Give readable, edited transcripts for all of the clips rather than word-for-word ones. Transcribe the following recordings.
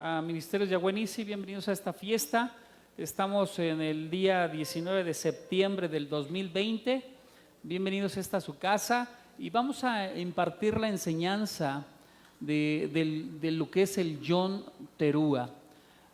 a Ministerios Yahweh-Nisi, bienvenidos a esta fiesta. Estamos en el día 19 de septiembre del 2020. Bienvenidos a esta su casa y vamos a impartir la enseñanza de lo que es el Yom Teruah.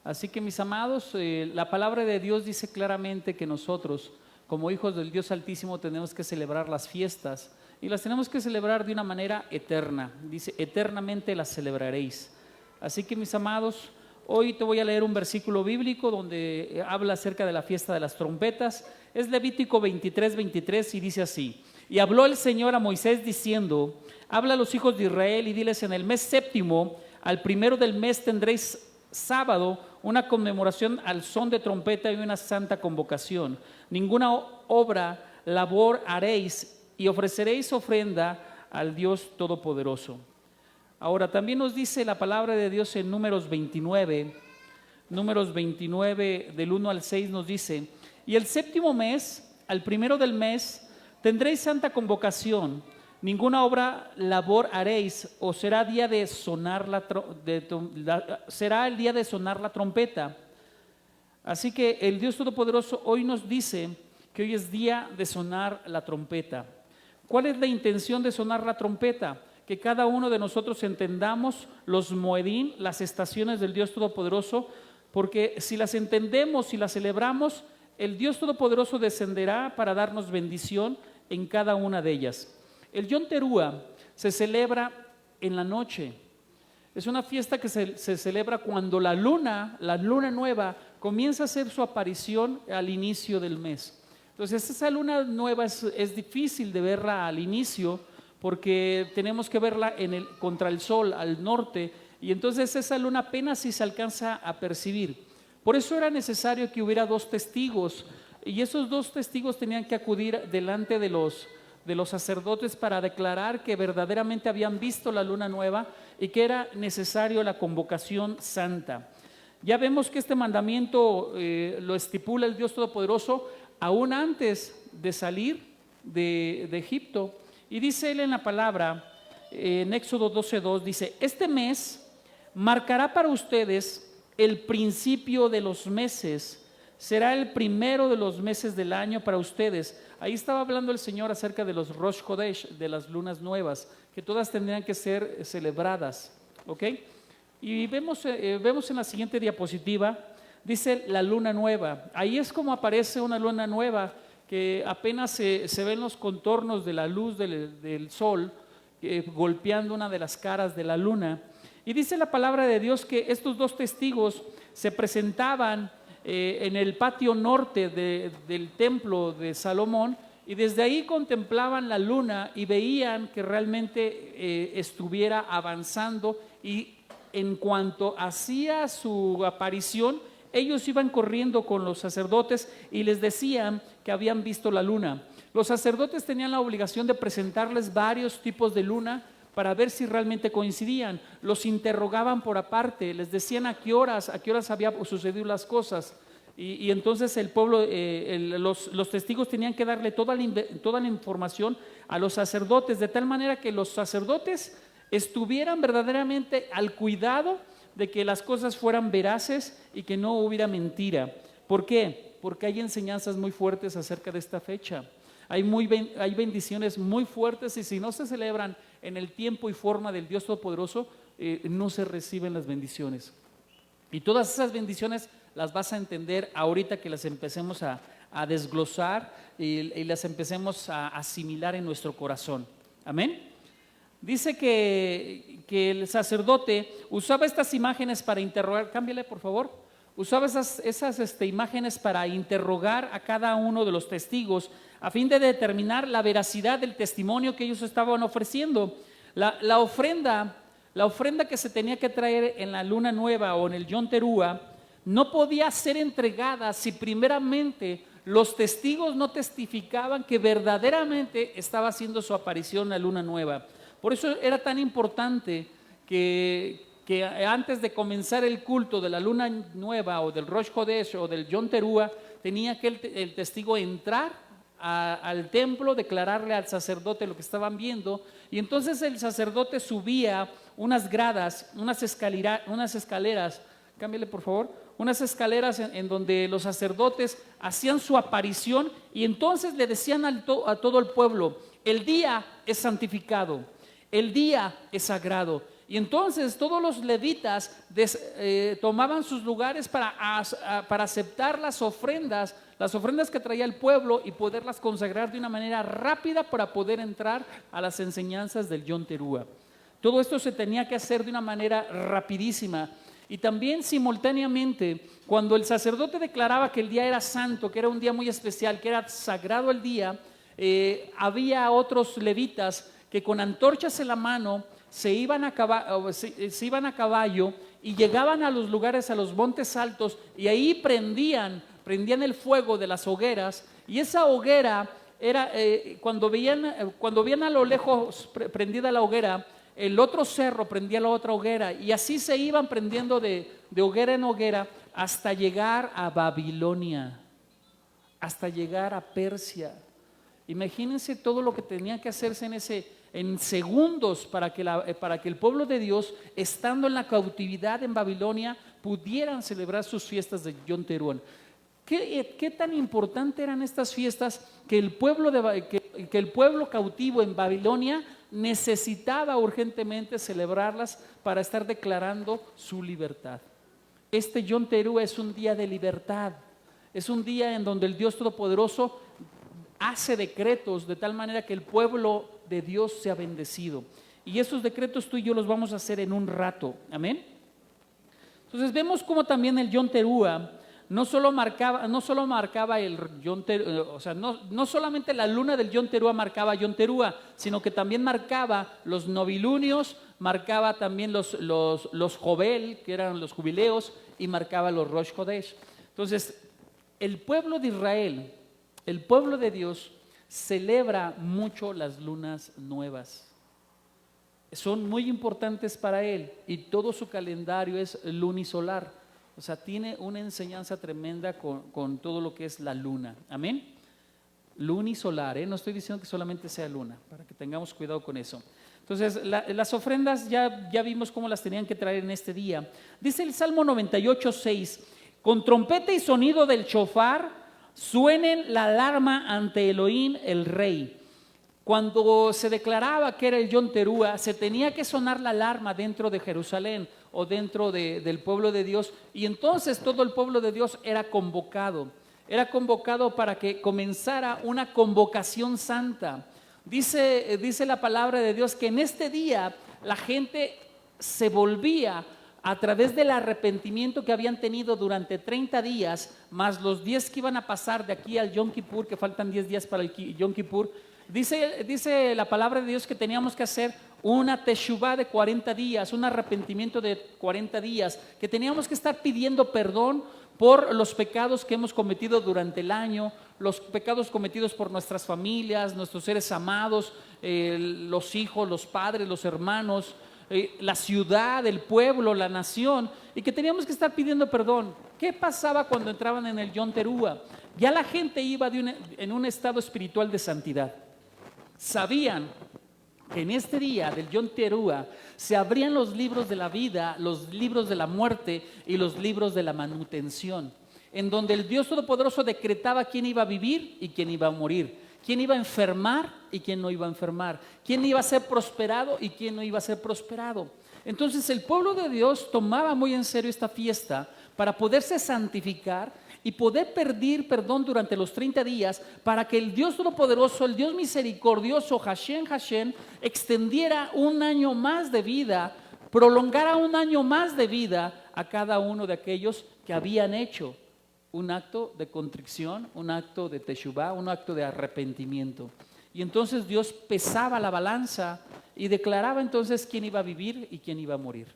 Así que, mis amados, la palabra de Dios dice claramente que nosotros, como hijos del Dios Altísimo, tenemos que celebrar las fiestas y las tenemos que celebrar de una manera eterna. Dice, eternamente las celebraréis. Así que, mis amados, hoy te voy a leer un versículo bíblico donde habla acerca de la fiesta de las trompetas. Es Levítico 23:23 y dice así: y habló el Señor a Moisés diciendo, habla a los hijos de Israel y diles, en el mes séptimo, al primero del mes tendréis sábado, una conmemoración al son de trompeta y una santa convocación. Ninguna obra, labor haréis y ofreceréis ofrenda al Dios Todopoderoso. Ahora, también nos dice la palabra de Dios en Números 29 del 1 al 6 nos dice, y el séptimo mes, al primero del mes, tendréis santa convocación. Ninguna obra, labor haréis, o será día de sonar será el día de sonar la trompeta. Así que el Dios Todopoderoso hoy nos dice que hoy es día de sonar la trompeta. ¿Cuál es la intención de sonar la trompeta? Que cada uno de nosotros entendamos los moedín, las estaciones del Dios Todopoderoso, porque si las entendemos y las celebramos, el Dios Todopoderoso descenderá para darnos bendición en cada una de ellas. El Yom Teruah se celebra en la noche. Es una fiesta que se celebra cuando la luna nueva, comienza a hacer su aparición al inicio del mes. Entonces, esa luna nueva es difícil de verla al inicio, porque tenemos que verla contra el sol, al norte, y entonces esa luna apenas si se alcanza a percibir. Por eso era necesario que hubiera dos testigos, y esos dos testigos tenían que acudir delante de los sacerdotes para declarar que verdaderamente habían visto la luna nueva y que era necesario la convocación santa. Ya vemos que este mandamiento lo estipula el Dios Todopoderoso aún antes de salir de Egipto. Y dice él en la palabra, en Éxodo 12:2, dice, este mes marcará para ustedes el principio de los meses, será el primero de los meses del año para ustedes. Ahí estaba hablando el Señor acerca de los Rosh Chodesh, de las lunas nuevas, que todas tendrían que ser celebradas, ¿ok? Y vemos en la siguiente diapositiva, dice la luna nueva. Ahí es como aparece una luna nueva, que apenas se ven los contornos de la luz del sol golpeando una de las caras de la luna. Y dice la palabra de Dios que estos dos testigos se presentaban en el patio norte del templo de Salomón, y desde ahí contemplaban la luna y veían que realmente estuviera avanzando, y en cuanto hacía su aparición, ellos iban corriendo con los sacerdotes y les decían que habían visto la luna. Los sacerdotes tenían la obligación de presentarles varios tipos de luna para ver si realmente coincidían. Los interrogaban por aparte, les decían a qué horas habían sucedido las cosas. Y entonces el pueblo, los testigos tenían que darle toda la información a los sacerdotes, de tal manera que los sacerdotes estuvieran verdaderamente al cuidado de que las cosas fueran veraces y que no hubiera mentira. ¿Por qué? Porque hay enseñanzas muy fuertes acerca de esta fecha. Hay bendiciones muy fuertes, y si no se celebran en el tiempo y forma del Dios Todopoderoso, no se reciben las bendiciones. Y todas esas bendiciones las vas a entender ahorita que las empecemos a desglosar y las empecemos a asimilar en nuestro corazón. Amén. Dice que el sacerdote usaba estas imágenes para interrogar, cámbiale por favor, usaba esas imágenes para interrogar a cada uno de los testigos a fin de determinar la veracidad del testimonio que ellos estaban ofreciendo. La ofrenda que se tenía que traer en la luna nueva o en el Yom Teruah no podía ser entregada si primeramente los testigos no testificaban que verdaderamente estaba haciendo su aparición la luna nueva. Por eso era tan importante que antes de comenzar el culto de la luna nueva o del Rosh Chodesh o del Yom Teruah, tenía que el testigo entrar al templo, declararle al sacerdote lo que estaban viendo, y entonces el sacerdote subía unas gradas, unas escaleras cámbiale por favor, unas escaleras en donde los sacerdotes hacían su aparición y entonces le decían a todo el pueblo, el día es santificado, el día es sagrado. Y entonces todos los levitas tomaban sus lugares para aceptar las ofrendas que traía el pueblo y poderlas consagrar de una manera rápida para poder entrar a las enseñanzas del Yom Teruah. Todo esto se tenía que hacer de una manera rapidísima. Y también simultáneamente, cuando el sacerdote declaraba que el día era santo, que era un día muy especial, que era sagrado el día, había otros levitas que con antorchas en la mano se iban a caballo y llegaban a los lugares, a los montes altos, y ahí prendían el fuego de las hogueras, y esa hoguera era, cuando veían a lo lejos prendida la hoguera, el otro cerro prendía la otra hoguera, y así se iban prendiendo de hoguera en hoguera hasta llegar a Babilonia, hasta llegar a Persia. Imagínense todo lo que tenía que hacerse en segundos para que el pueblo de Dios, estando en la cautividad en Babilonia, pudieran celebrar sus fiestas de Yom Teruah. ¿Qué tan importante eran estas fiestas que el pueblo cautivo en Babilonia necesitaba urgentemente celebrarlas para estar declarando su libertad? Este Yom Teruah es un día de libertad, es un día en donde el Dios Todopoderoso hace decretos de tal manera que el pueblo de Dios sea bendecido. Y esos decretos tú y yo los vamos a hacer en un rato. Amén. Entonces vemos cómo también el Yom Teruah no solo marcaba el Yom Teruah, o sea, no solamente la luna del Yom Teruah marcaba Yom Teruah, sino que también marcaba los novilunios, marcaba también los Jobel, que eran los jubileos, y marcaba los Rosh Chodesh. Entonces, el pueblo de Israel, el pueblo de Dios, celebra mucho las lunas nuevas. Son muy importantes para él y todo su calendario es lunisolar. O sea, tiene una enseñanza tremenda con todo lo que es la luna. Amén. Lunisolar, no estoy diciendo que solamente sea luna, para que tengamos cuidado con eso. Entonces, las ofrendas ya vimos cómo las tenían que traer en este día. Dice el Salmo 98:6, con trompeta y sonido del shofar, suenen la alarma ante Elohim el Rey. Cuando se declaraba que era el Yom Teruah, se tenía que sonar la alarma dentro de Jerusalén o dentro del pueblo de Dios, y entonces todo el pueblo de Dios era convocado para que comenzara una convocación santa. Dice la palabra de Dios que en este día la gente se volvía a través del arrepentimiento que habían tenido durante 30 días, más los 10 que iban a pasar de aquí al Yom Kippur, que faltan 10 días para el Yom Kippur. Dice la palabra de Dios que teníamos que hacer una teshuvá de 40 días, un arrepentimiento de 40 días, que teníamos que estar pidiendo perdón por los pecados que hemos cometido durante el año, los pecados cometidos por nuestras familias, nuestros seres amados, los hijos, los padres, los hermanos, la ciudad, el pueblo, la nación, y que teníamos que estar pidiendo perdón. ¿Qué pasaba cuando entraban en el Yom Teruah? Ya la gente iba en un estado espiritual de santidad. Sabían que en este día del Yom Teruah se abrían los libros de la vida, los libros de la muerte y los libros de la manutención, en donde el Dios Todopoderoso decretaba quién iba a vivir y quién iba a morir, quién iba a enfermar y quién no iba a enfermar, quién iba a ser prosperado y quién no iba a ser prosperado. Entonces el pueblo de Dios tomaba muy en serio esta fiesta para poderse santificar y poder pedir perdón durante los 30 días, para que el Dios Todopoderoso, el Dios misericordioso, Hashem, extendiera un año más de vida, prolongara un año más de vida a cada uno de aquellos que habían hecho un acto de contrición, un acto de teshuvá, un acto de arrepentimiento. Y entonces Dios pesaba la balanza y declaraba entonces quién iba a vivir y quién iba a morir.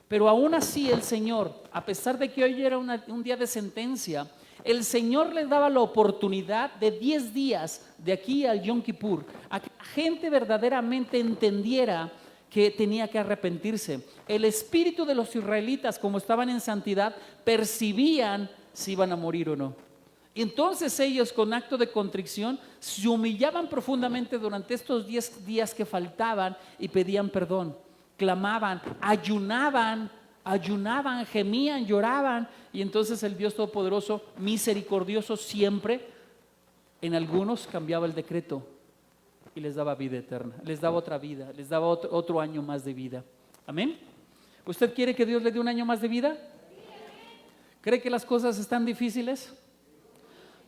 Pero aún así el Señor, a pesar de que hoy era un día de sentencia, el Señor les daba la oportunidad de 10 días de aquí al Yom Kippur, a que la gente verdaderamente entendiera que tenía que arrepentirse. El espíritu de los israelitas, como estaban en santidad, percibían si iban a morir o no. Y entonces ellos, con acto de contrición, se humillaban profundamente durante estos 10 días que faltaban y pedían perdón. Clamaban, ayunaban ayunaban, gemían, lloraban, y entonces el Dios Todopoderoso, misericordioso siempre, en algunos cambiaba el decreto y les daba vida eterna, les daba otra vida, les daba otro año más de vida. Amén. ¿Usted quiere que Dios le dé un año más de vida? ¿Cree que las cosas están difíciles?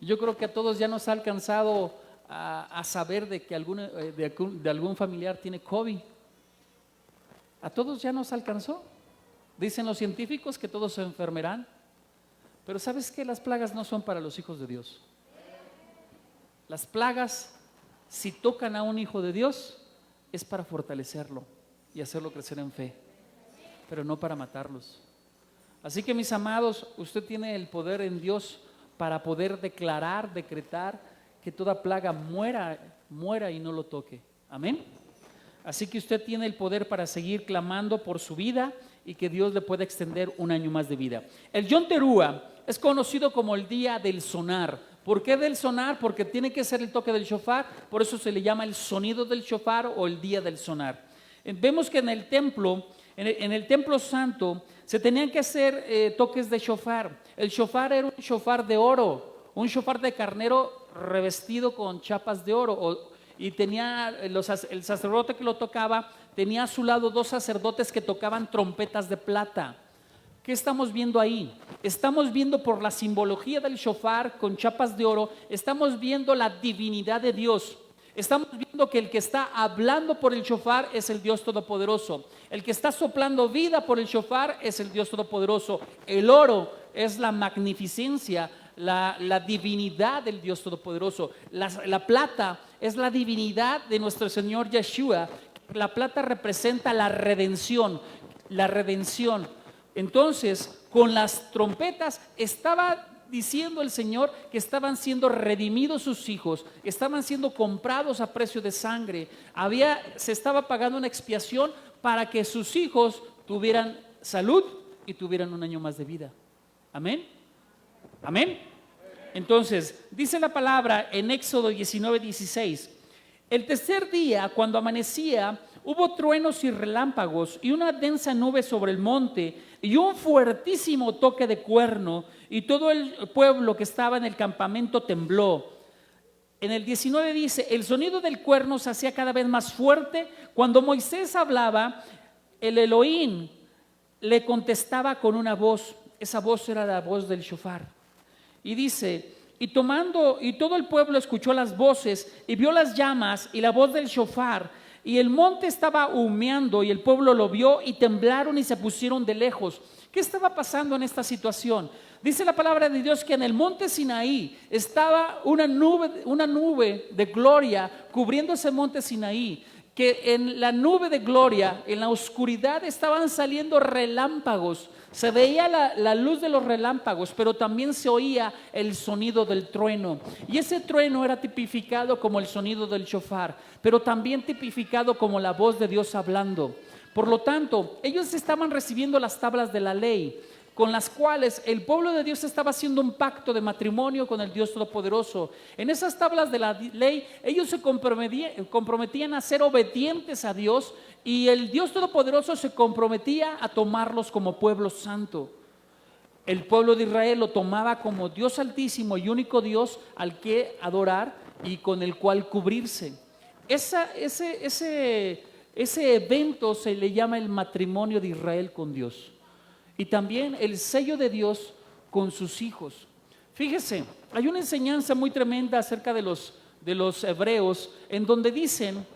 Yo creo que a todos ya nos ha alcanzado a saber de que de algún familiar tiene COVID. A todos ya nos alcanzó. Dicen los científicos que todos se enfermarán. Pero ¿sabes qué? Las plagas no son para los hijos de Dios. Las plagas, si tocan a un hijo de Dios, es para fortalecerlo y hacerlo crecer en fe, pero no para matarlos. Así que, mis amados, usted tiene el poder en Dios para poder decretar que toda plaga muera y no lo toque. Amén. Así que usted tiene el poder para seguir clamando por su vida y que Dios le pueda extender un año más de vida. El Yom Teruah es conocido como el día del sonar. ¿Por qué del sonar? Porque tiene que ser el toque del shofar, por eso se le llama el sonido del shofar o el día del sonar. Vemos que en el templo santo, se tenían que hacer toques de shofar. El shofar era un shofar de oro, un shofar de carnero revestido con chapas de oro, y tenía el sacerdote que lo tocaba, tenía a su lado 2 sacerdotes que tocaban trompetas de plata. ¿Qué estamos viendo ahí? Estamos viendo por la simbología del shofar con chapas de oro, estamos viendo la divinidad de Dios. Estamos viendo que el que está hablando por el shofar es el Dios Todopoderoso. El que está soplando vida por el shofar es el Dios Todopoderoso. El oro es la magnificencia, la divinidad del Dios Todopoderoso. La plata es la divinidad de nuestro Señor Yeshua. La plata representa la redención. Entonces, con las trompetas estaba diciendo el Señor que estaban siendo redimidos sus hijos, estaban siendo comprados a precio de sangre. Se estaba pagando una expiación para que sus hijos tuvieran salud y tuvieran un año más de vida. Amén. Amén. Entonces, dice la palabra en Éxodo 19:16: el tercer día, cuando amanecía, hubo truenos y relámpagos y una densa nube sobre el monte y un fuertísimo toque de cuerno, y todo el pueblo que estaba en el campamento tembló. En el 19 dice: el sonido del cuerno se hacía cada vez más fuerte. Cuando Moisés hablaba, el Elohim le contestaba con una voz. Esa voz era la voz del shofar. Y dice: y todo el pueblo escuchó las voces y vio las llamas y la voz del shofar, y el monte estaba humeando, y el pueblo lo vio y temblaron y se pusieron de lejos. ¿Qué estaba pasando en esta situación? Dice la palabra de Dios que en el monte Sinaí estaba una nube de gloria cubriendo ese monte Sinaí, que en la nube de gloria, en la oscuridad, estaban saliendo relámpagos. Se veía la luz de los relámpagos, pero también se oía el sonido del trueno. Y ese trueno era tipificado como el sonido del shofar, pero también tipificado como la voz de Dios hablando. Por lo tanto, ellos estaban recibiendo las tablas de la ley, con las cuales el pueblo de Dios estaba haciendo un pacto de matrimonio con el Dios Todopoderoso. En esas tablas de la ley, ellos se comprometían a ser obedientes a Dios, y el Dios Todopoderoso se comprometía a tomarlos como pueblo santo. El pueblo de Israel lo tomaba como Dios altísimo y único Dios al que adorar y con el cual cubrirse. Ese evento se le llama el matrimonio de Israel con Dios. Y también el sello de Dios con sus hijos. Fíjese, hay una enseñanza muy tremenda acerca de los hebreos, en donde dicen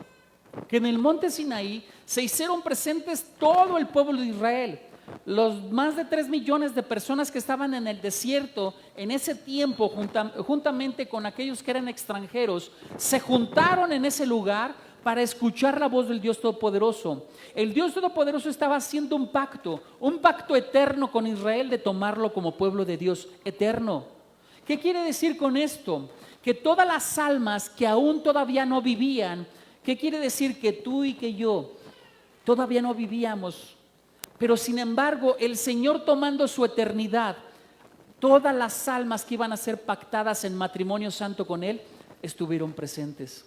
que en el monte Sinaí se hicieron presentes todo el pueblo de Israel. Los más de 3 millones de personas que estaban en el desierto en ese tiempo, juntamente con aquellos que eran extranjeros, se juntaron en ese lugar para escuchar la voz del Dios Todopoderoso. El Dios Todopoderoso estaba haciendo un pacto eterno con Israel, de tomarlo como pueblo de Dios eterno. ¿Qué quiere decir con esto? Que todas las almas que aún todavía no vivían, ¿qué quiere decir? Que tú y que yo todavía no vivíamos, pero sin embargo el Señor, tomando su eternidad, todas las almas que iban a ser pactadas en matrimonio santo con Él estuvieron presentes.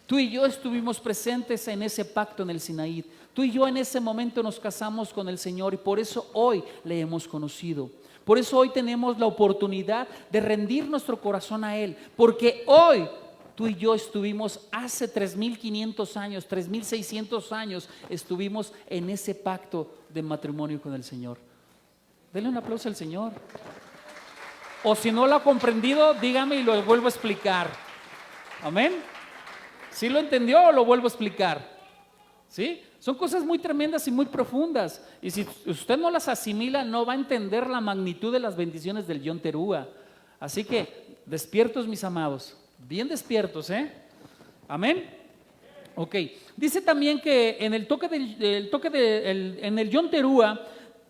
Tú y yo estuvimos presentes en ese pacto en el Sinaí. Tú y yo en ese momento nos casamos con el Señor y por eso hoy le hemos conocido. Por eso hoy tenemos la oportunidad de rendir nuestro corazón a Él. Porque hoy tú y yo estuvimos hace 3,500 años, 3,600 años, estuvimos en ese pacto de matrimonio con el Señor. Denle un aplauso al Señor. O si no lo ha comprendido, dígame y lo vuelvo a explicar. Amén. ¿Sí lo entendió o lo vuelvo a explicar? ¿Sí? Son cosas muy tremendas y muy profundas. Y si usted no las asimila, no va a entender la magnitud de las bendiciones del Yom Teruah. Así que, despiertos mis amados, bien despiertos, ¿eh? Amén. Ok. Dice también que en el en el Yom Teruah,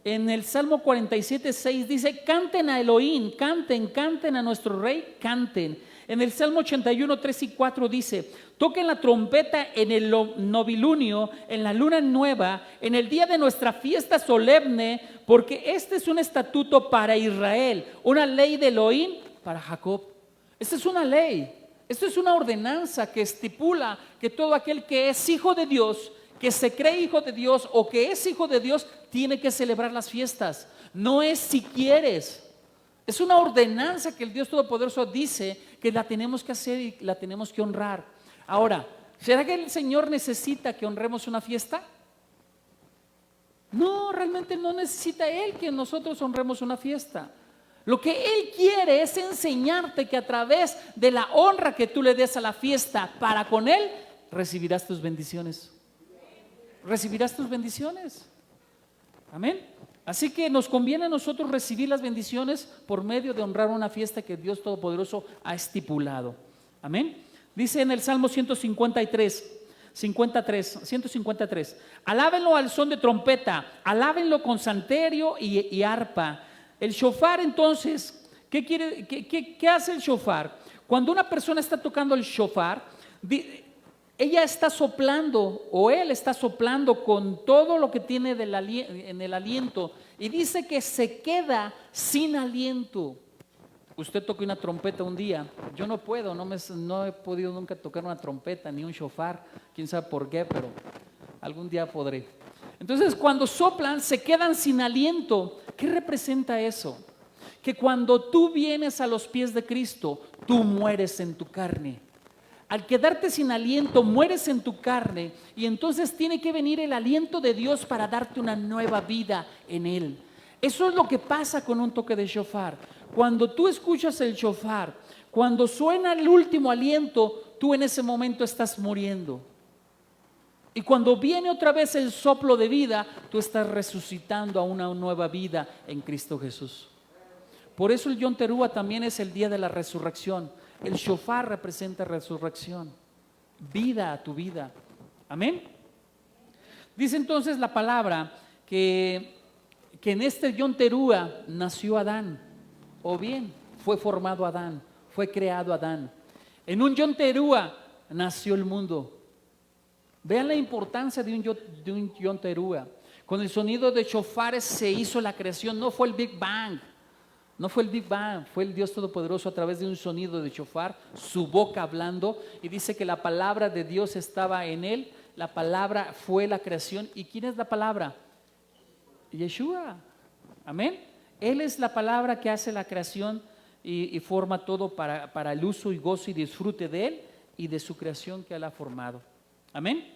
en el Salmo 47:6 dice: canten a Elohim, canten a nuestro Rey, canten. En el Salmo 81:3 y 4 dice: toquen la trompeta en el novilunio, en la luna nueva, en el día de nuestra fiesta solemne, porque este es un estatuto para Israel, una ley de Elohim para Jacob. Esta es una ley, esto es una ordenanza que estipula que todo aquel que es hijo de Dios, que se cree hijo de Dios o que es hijo de Dios, tiene que celebrar las fiestas. No es si quieres. Es una ordenanza que el Dios Todopoderoso dice que la tenemos que hacer y la tenemos que honrar. Ahora, ¿será que el Señor necesita que honremos una fiesta? No, realmente no necesita Él que nosotros honremos una fiesta. Lo que Él quiere es enseñarte que a través de la honra que tú le des a la fiesta para con Él, recibirás tus bendiciones. Recibirás tus bendiciones. Amén. Así que nos conviene a nosotros recibir las bendiciones por medio de honrar una fiesta que Dios Todopoderoso ha estipulado. Amén. Dice en el Salmo 153, alábenlo al son de trompeta, alábenlo con salterio y arpa. El shofar, entonces, ¿qué hace el shofar? Cuando una persona está tocando el shofar, ella está soplando o él está soplando con todo lo que tiene en el aliento y dice que se queda sin aliento. Usted toca una trompeta un día, yo no puedo, no he podido nunca tocar una trompeta ni un shofar, quién sabe por qué, pero algún día podré. Entonces cuando soplan se quedan sin aliento. ¿Qué representa eso? Que cuando tú vienes a los pies de Cristo, tú mueres en tu carne. Al quedarte sin aliento, mueres en tu carne y entonces tiene que venir el aliento de Dios para darte una nueva vida en Él. Eso es lo que pasa con un toque de shofar. Cuando tú escuchas el shofar, cuando suena el último aliento, tú en ese momento estás muriendo. Y cuando viene otra vez el soplo de vida, tú estás resucitando a una nueva vida en Cristo Jesús. Por eso el Yom Teruah también es el día de la resurrección. El shofar representa resurrección, vida a tu vida. Amén. Dice entonces la palabra que en este Yom Teruah nació Adán, o bien fue formado Adán, fue creado Adán. En un Yom Teruah nació el mundo. Vean la importancia de un Yom Teruah. Con el sonido de shofares se hizo la creación, no fue el Big Bang. No fue el Big Bang, fue el Dios Todopoderoso a través de un sonido de shofar, su boca hablando, y dice que la palabra de Dios estaba en él, la palabra fue la creación. ¿Y quién es la palabra? Yeshua. Amén. Él es la palabra que hace la creación y forma todo para el uso y gozo y disfrute de él y de su creación que él ha formado. Amén.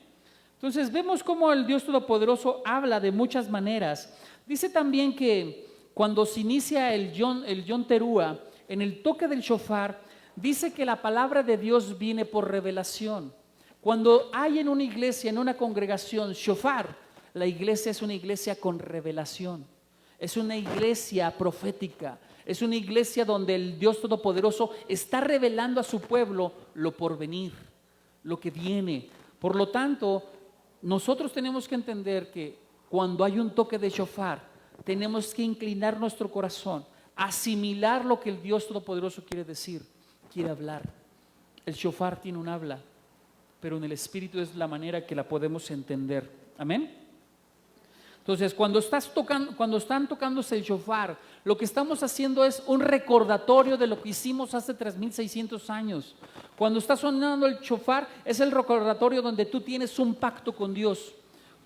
Entonces vemos cómo el Dios Todopoderoso habla de muchas maneras. Dice también que cuando se inicia el Yom Teruah, en el toque del shofar, dice que la palabra de Dios viene por revelación. Cuando hay en una iglesia, en una congregación, shofar, la iglesia es una iglesia con revelación. Es una iglesia profética. Es una iglesia donde el Dios Todopoderoso está revelando a su pueblo lo por venir, lo que viene. Por lo tanto, nosotros tenemos que entender que cuando hay un toque de shofar, tenemos que inclinar nuestro corazón, asimilar lo que el Dios Todopoderoso quiere decir, quiere hablar. El shofar tiene un habla, pero en el Espíritu es la manera que la podemos entender. Amén. Entonces, cuando están tocándose el shofar, lo que estamos haciendo es un recordatorio de lo que hicimos hace 3600 años. Cuando está sonando el shofar, es el recordatorio donde tú tienes un pacto con Dios,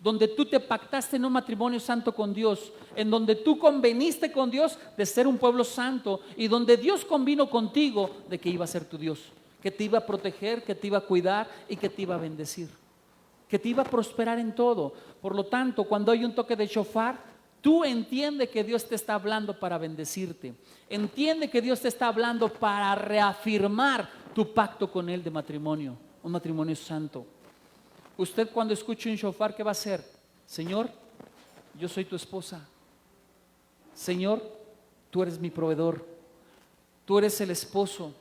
donde tú te pactaste en un matrimonio santo con Dios, en donde tú conveniste con Dios de ser un pueblo santo y donde Dios convino contigo de que iba a ser tu Dios, que te iba a proteger, que te iba a cuidar y que te iba a bendecir, que te iba a prosperar en todo. Por lo tanto, cuando hay un toque de shofar, tú entiende que Dios te está hablando para bendecirte. Entiende que Dios te está hablando para reafirmar tu pacto con Él de matrimonio, un matrimonio santo. Usted cuando escuche un shofar, ¿qué va a hacer? Señor, yo soy tu esposa. Señor, tú eres mi proveedor. Tú eres el esposo.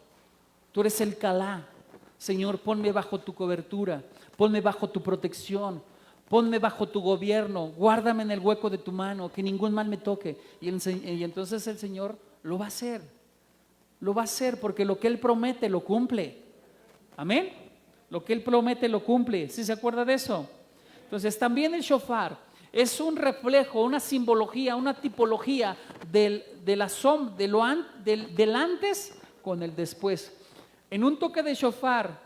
Tú eres el calá. Señor, ponme bajo tu cobertura. Ponme bajo tu protección. Ponme bajo tu gobierno. Guárdame en el hueco de tu mano, que ningún mal me toque. Y entonces el Señor lo va a hacer. Lo va a hacer porque lo que Él promete lo cumple. Amén. Lo que Él promete lo cumple. ¿Sí se acuerda de eso? Entonces también el shofar es un reflejo, una simbología, una tipología del antes con el después. En un toque de shofar,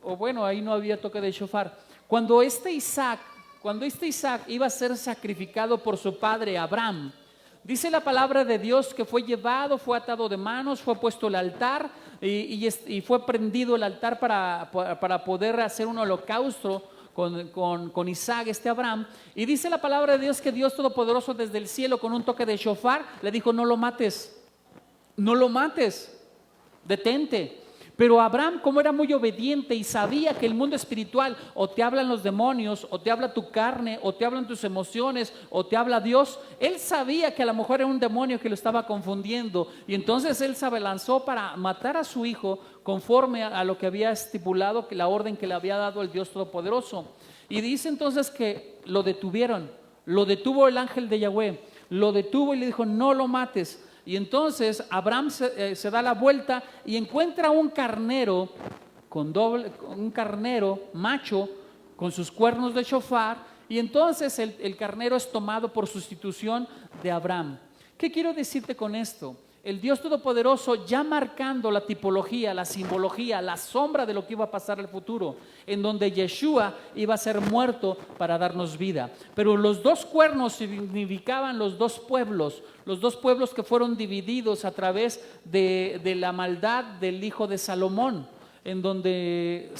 o bueno, ahí no había toque de shofar, cuando este Isaac iba a ser sacrificado por su padre Abraham, dice la palabra de Dios que fue llevado, fue atado de manos, fue puesto el altar y fue prendido el altar para poder hacer un holocausto con Isaac, Abraham. Y dice la palabra de Dios que Dios Todopoderoso desde el cielo con un toque de shofar le dijo: no lo mates, no lo mates, detente. Pero Abraham, como era muy obediente y sabía que el mundo espiritual o te hablan los demonios, o te habla tu carne, o te hablan tus emociones, o te habla Dios, él sabía que a lo mejor era un demonio que lo estaba confundiendo, y entonces él se abalanzó para matar a su hijo conforme a lo que había estipulado, que la orden que le había dado el Dios Todopoderoso. Y dice entonces que lo detuvieron, lo detuvo el ángel de Yahweh, lo detuvo y le dijo: no lo mates. Y entonces Abraham se da la vuelta y encuentra un carnero un carnero macho con sus cuernos de shofar, y entonces el carnero es tomado por sustitución de Abraham. ¿Qué quiero decirte con esto? El Dios Todopoderoso ya marcando la tipología, la simbología, la sombra de lo que iba a pasar al futuro, en donde Yeshua iba a ser muerto para darnos vida. Pero los dos cuernos significaban los dos pueblos que fueron divididos a través de la maldad del hijo de Salomón, en donde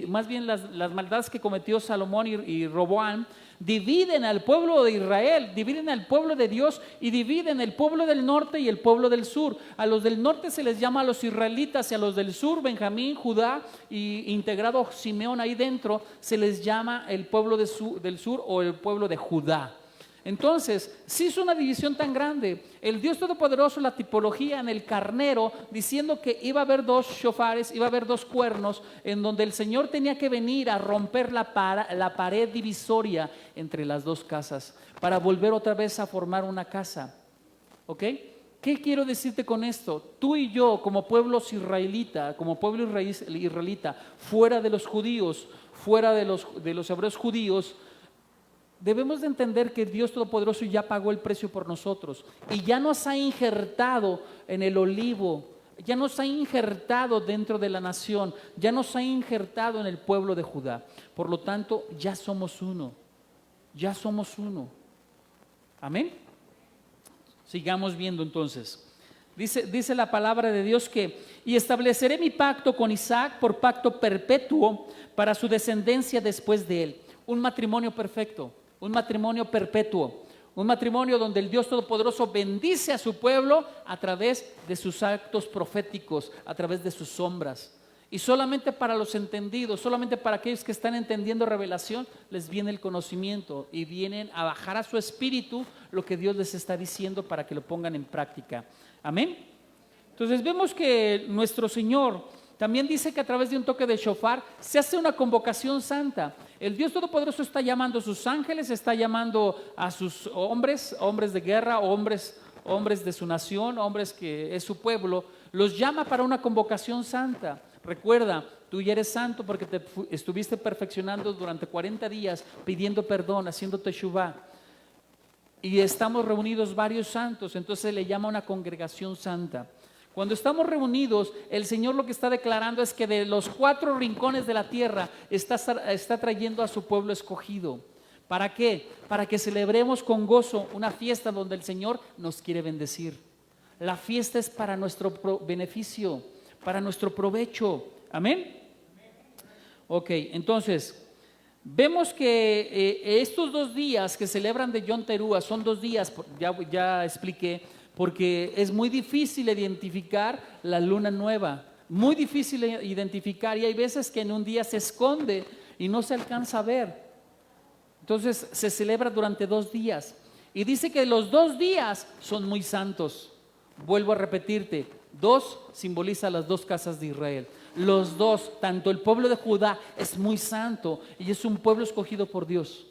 más bien las maldades que cometió Salomón y Roboam dividen al pueblo de Israel, dividen al pueblo de Dios y dividen el pueblo del norte y el pueblo del sur. A los del norte se les llama a los israelitas, y a los del sur, Benjamín, Judá, y integrado Simeón ahí dentro, se les llama el pueblo del sur o el pueblo de Judá. Entonces, si es una división tan grande, el Dios Todopoderoso, la tipología en el carnero, diciendo que iba a haber dos shofares, iba a haber dos cuernos, en donde el Señor tenía que venir a romper la pared divisoria entre las dos casas, para volver otra vez a formar una casa. ¿Ok? ¿Qué quiero decirte con esto? Tú y yo, como pueblo israelita, fuera de los judíos, fuera de los hebreos judíos, debemos de entender que Dios Todopoderoso ya pagó el precio por nosotros y ya nos ha injertado en el olivo, ya nos ha injertado dentro de la nación, ya nos ha injertado en el pueblo de Judá. Por lo tanto, ya somos uno, ya somos uno. Amén. Sigamos viendo entonces. Dice la palabra de Dios que: y estableceré mi pacto con Isaac por pacto perpetuo para su descendencia después de él. Un matrimonio perfecto. Un matrimonio perpetuo, un matrimonio donde el Dios Todopoderoso bendice a su pueblo a través de sus actos proféticos, a través de sus sombras. Y solamente para los entendidos, solamente para aquellos que están entendiendo revelación, les viene el conocimiento y vienen a bajar a su espíritu lo que Dios les está diciendo para que lo pongan en práctica. Amén. Entonces vemos que nuestro Señor también dice que a través de un toque de shofar se hace una convocación santa. El Dios Todopoderoso está llamando a sus ángeles, está llamando a sus hombres de guerra, hombres de su nación, hombres que es su pueblo, los llama para una convocación santa. Recuerda, tú ya eres santo porque te estuviste perfeccionando durante 40 días, pidiendo perdón, haciendo teshuvá. y estamos reunidos varios santos, entonces se le llama una congregación santa. Cuando estamos reunidos, el Señor lo que está declarando es que de los 4 rincones de la tierra está trayendo a su pueblo escogido. ¿Para qué? Para que celebremos con gozo una fiesta donde el Señor nos quiere bendecir. La fiesta es para nuestro beneficio, para nuestro provecho. Amén. Ok, entonces vemos que estos 2 días que celebran de Yom Teruah son 2 días, ya expliqué, porque es muy difícil identificar la luna nueva, muy difícil identificar, y hay veces que en un día se esconde y no se alcanza a ver. Entonces se celebra durante 2 días y dice que los 2 días son muy santos. Vuelvo a repetirte, 2 simboliza las 2 casas de Israel. Los 2, tanto el pueblo de Judá es muy santo y es un pueblo escogido por Dios,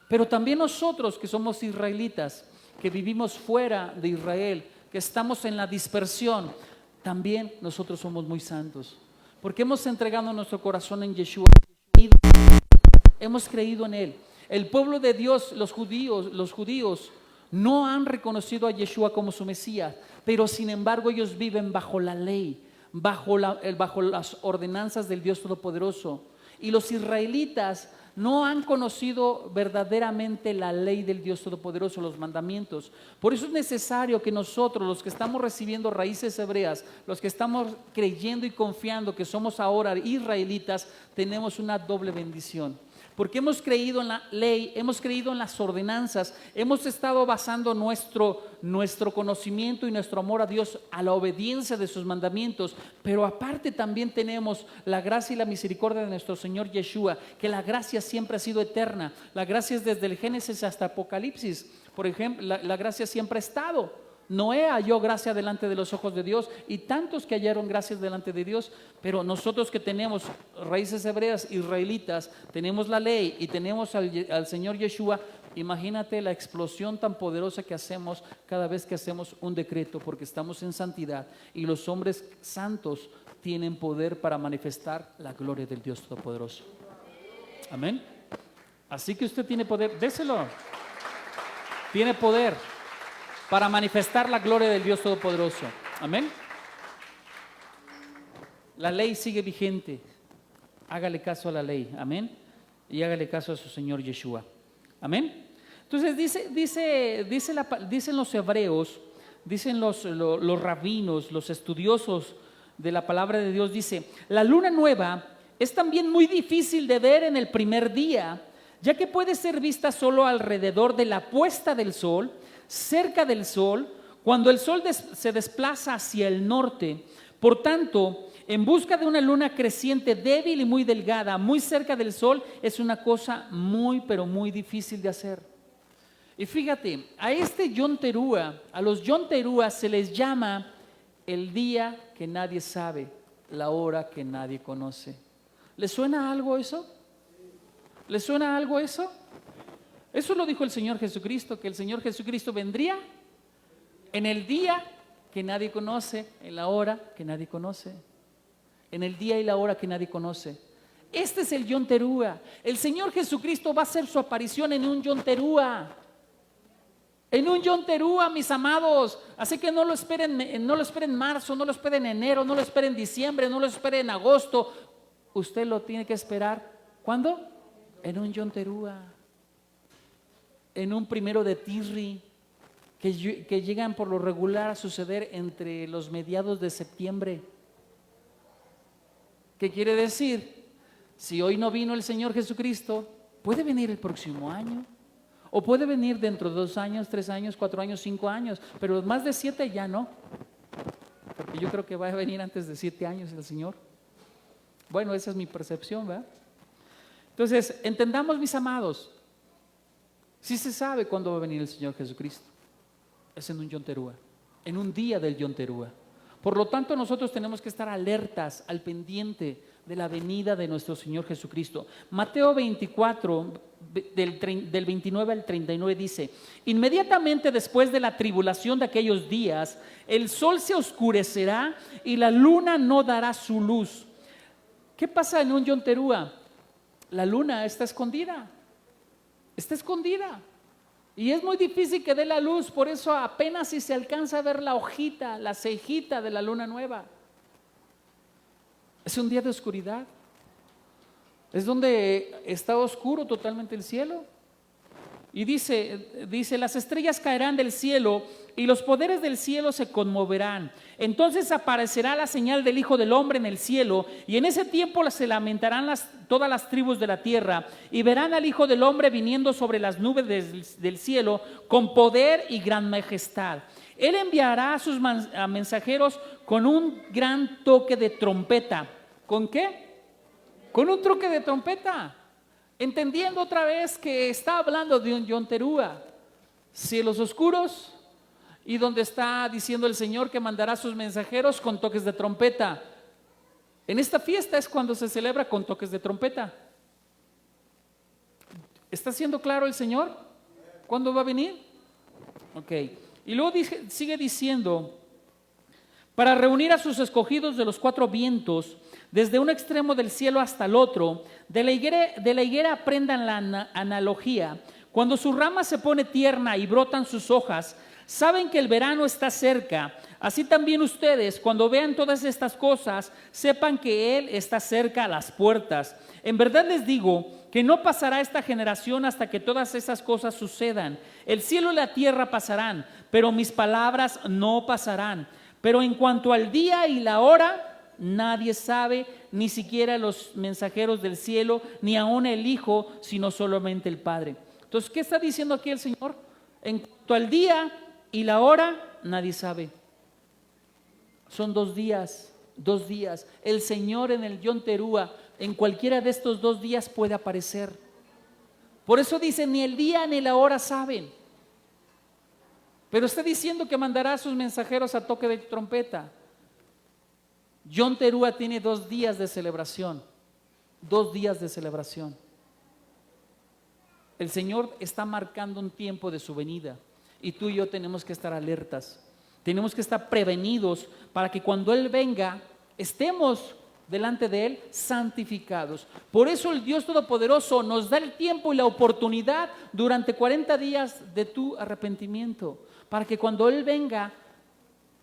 pero también nosotros que somos israelitas, que vivimos fuera de Israel, que estamos en la dispersión, también nosotros somos muy santos, porque hemos entregado nuestro corazón en Yeshua, hemos creído en Él. El pueblo de Dios, los judíos no han reconocido a Yeshua como su Mesías, pero sin embargo ellos viven bajo la ley, bajo las ordenanzas del Dios Todopoderoso. Y los israelitas no han conocido verdaderamente la ley del Dios Todopoderoso, los mandamientos. Por eso es necesario que nosotros, los que estamos recibiendo raíces hebreas, los que estamos creyendo y confiando que somos ahora israelitas, tenemos una doble bendición. Porque hemos creído en la ley, hemos creído en las ordenanzas, hemos estado basando nuestro conocimiento y nuestro amor a Dios a la obediencia de sus mandamientos, pero aparte también tenemos la gracia y la misericordia de nuestro Señor Yeshua, que la gracia siempre ha sido eterna. La gracia es desde el Génesis hasta Apocalipsis. Por ejemplo, la gracia siempre ha estado. Noé halló gracia delante de los ojos de Dios y tantos que hallaron gracias delante de Dios, pero nosotros que tenemos raíces hebreas, israelitas, tenemos la ley y tenemos al Señor Yeshua, imagínate la explosión tan poderosa que hacemos cada vez que hacemos un decreto, porque estamos en santidad y los hombres santos tienen poder para manifestar la gloria del Dios Todopoderoso. Amén. Así que usted tiene poder, déselo. Tiene poder para manifestar la gloria del Dios Todopoderoso. Amén. La ley sigue vigente. Hágale caso a la ley. Amén. Y hágale caso a su Señor Yeshua. Amén. Entonces dicen los hebreos, dicen los rabinos, los estudiosos de la palabra de Dios, dice: la luna nueva es también muy difícil de ver en el primer día, ya que puede ser vista solo alrededor de la puesta del sol, cerca del sol, cuando el sol se desplaza hacia el norte. Por tanto, en busca de una luna creciente débil y muy delgada, muy cerca del sol, es una cosa muy, pero muy difícil de hacer. Y fíjate, a Yom Teruah, a los Yom Teruah se les llama el día que nadie sabe, la hora que nadie conoce. ¿Les suena algo eso? ¿Les suena algo eso? Eso lo dijo el Señor Jesucristo, que el Señor Jesucristo vendría en el día que nadie conoce, en la hora que nadie conoce, en el día y la hora que nadie conoce. Este es el Yom Teruah. El Señor Jesucristo va a hacer su aparición en un Yom Teruah. En un Yom Teruah, mis amados. Así que no lo esperen en marzo, no lo esperen en enero, no lo esperen en diciembre, no lo esperen en agosto. Usted lo tiene que esperar. ¿Cuándo? En un Yom Teruah. En un 1 de Tisri, que llegan por lo regular a suceder entre los mediados de septiembre. ¿Qué quiere decir? Si hoy no vino el Señor Jesucristo, puede venir el próximo año, o puede venir dentro de 2 años, 3 años, 4 años, 5 años, pero más de 7 ya no, porque yo creo que va a venir antes de 7 años el Señor. Bueno, esa es mi percepción, ¿verdad? Entonces, entendamos, mis amados, sí se sabe cuándo va a venir el Señor Jesucristo. Es en un Yom Teruah, en un día del Yom Teruah. Por lo tanto, nosotros tenemos que estar alertas, al pendiente de la venida de nuestro Señor Jesucristo. Mateo 24, del 29 al 39 dice: inmediatamente después de la tribulación de aquellos días, el sol se oscurecerá y la luna no dará su luz. ¿Qué pasa en un Yom Teruah? La luna está escondida. Está escondida. Y es muy difícil que dé la luz, por eso apenas si se alcanza a ver la hojita, la cejita de la luna nueva. Es un día de oscuridad. Es donde está oscuro totalmente el cielo. Y dice, las estrellas caerán del cielo y los poderes del cielo se conmoverán. Entonces aparecerá la señal del Hijo del Hombre en el cielo, y en ese tiempo se lamentarán todas las tribus de la tierra, y verán al Hijo del Hombre viniendo sobre las nubes del cielo con poder y gran majestad. Él enviará a sus mensajeros con un gran toque de trompeta. ¿Con qué? Con un toque de trompeta. Entendiendo otra vez que está hablando de un yonterúa, cielos oscuros, y donde está diciendo el Señor que mandará a sus mensajeros con toques de trompeta. En esta fiesta es cuando se celebra con toques de trompeta. ¿Está siendo claro el Señor? ¿Cuándo va a venir? Ok. Y luego sigue diciendo, para reunir a sus escogidos de los cuatro vientos, desde un extremo del cielo hasta el otro. De la higuera aprendan la analogía. Cuando su rama se pone tierna y brotan sus hojas, saben que el verano está cerca. Así también ustedes, cuando vean todas estas cosas, sepan que Él está cerca a las puertas. En verdad les digo que no pasará esta generación hasta que todas esas cosas sucedan. El cielo y la tierra pasarán, pero mis palabras no pasarán. Pero en cuanto al día y la hora, nadie sabe, ni siquiera los mensajeros del cielo, ni aún el Hijo, sino solamente el Padre. Entonces, ¿qué está diciendo aquí el Señor? En cuanto al día y la hora, nadie sabe. Son 2 días, 2 días. El Señor en el Yom Teruah, en cualquiera de estos 2 días puede aparecer. Por eso dice, ni el día ni la hora saben. Pero está diciendo que mandará a sus mensajeros a toque de trompeta. Yom Teruah tiene 2 días de celebración. 2 días de celebración. El Señor está marcando un tiempo de su venida, y tú y yo tenemos que estar alertas. Tenemos que estar prevenidos para que cuando Él venga estemos delante de Él santificados. Por eso el Dios Todopoderoso nos da el tiempo y la oportunidad durante 40 días de tu arrepentimiento, para que cuando Él venga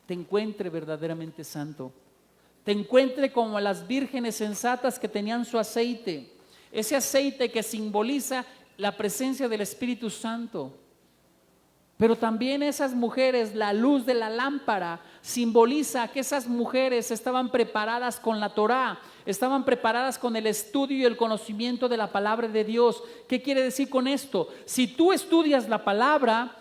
te encuentre verdaderamente santo. Te encuentre como las vírgenes sensatas que tenían su aceite, ese aceite que simboliza la presencia del Espíritu Santo. Pero también esas mujeres, la luz de la lámpara simboliza que esas mujeres estaban preparadas con la Torá, estaban preparadas con el estudio y el conocimiento de la palabra de Dios. ¿Qué quiere decir con esto? Si tú estudias la palabra,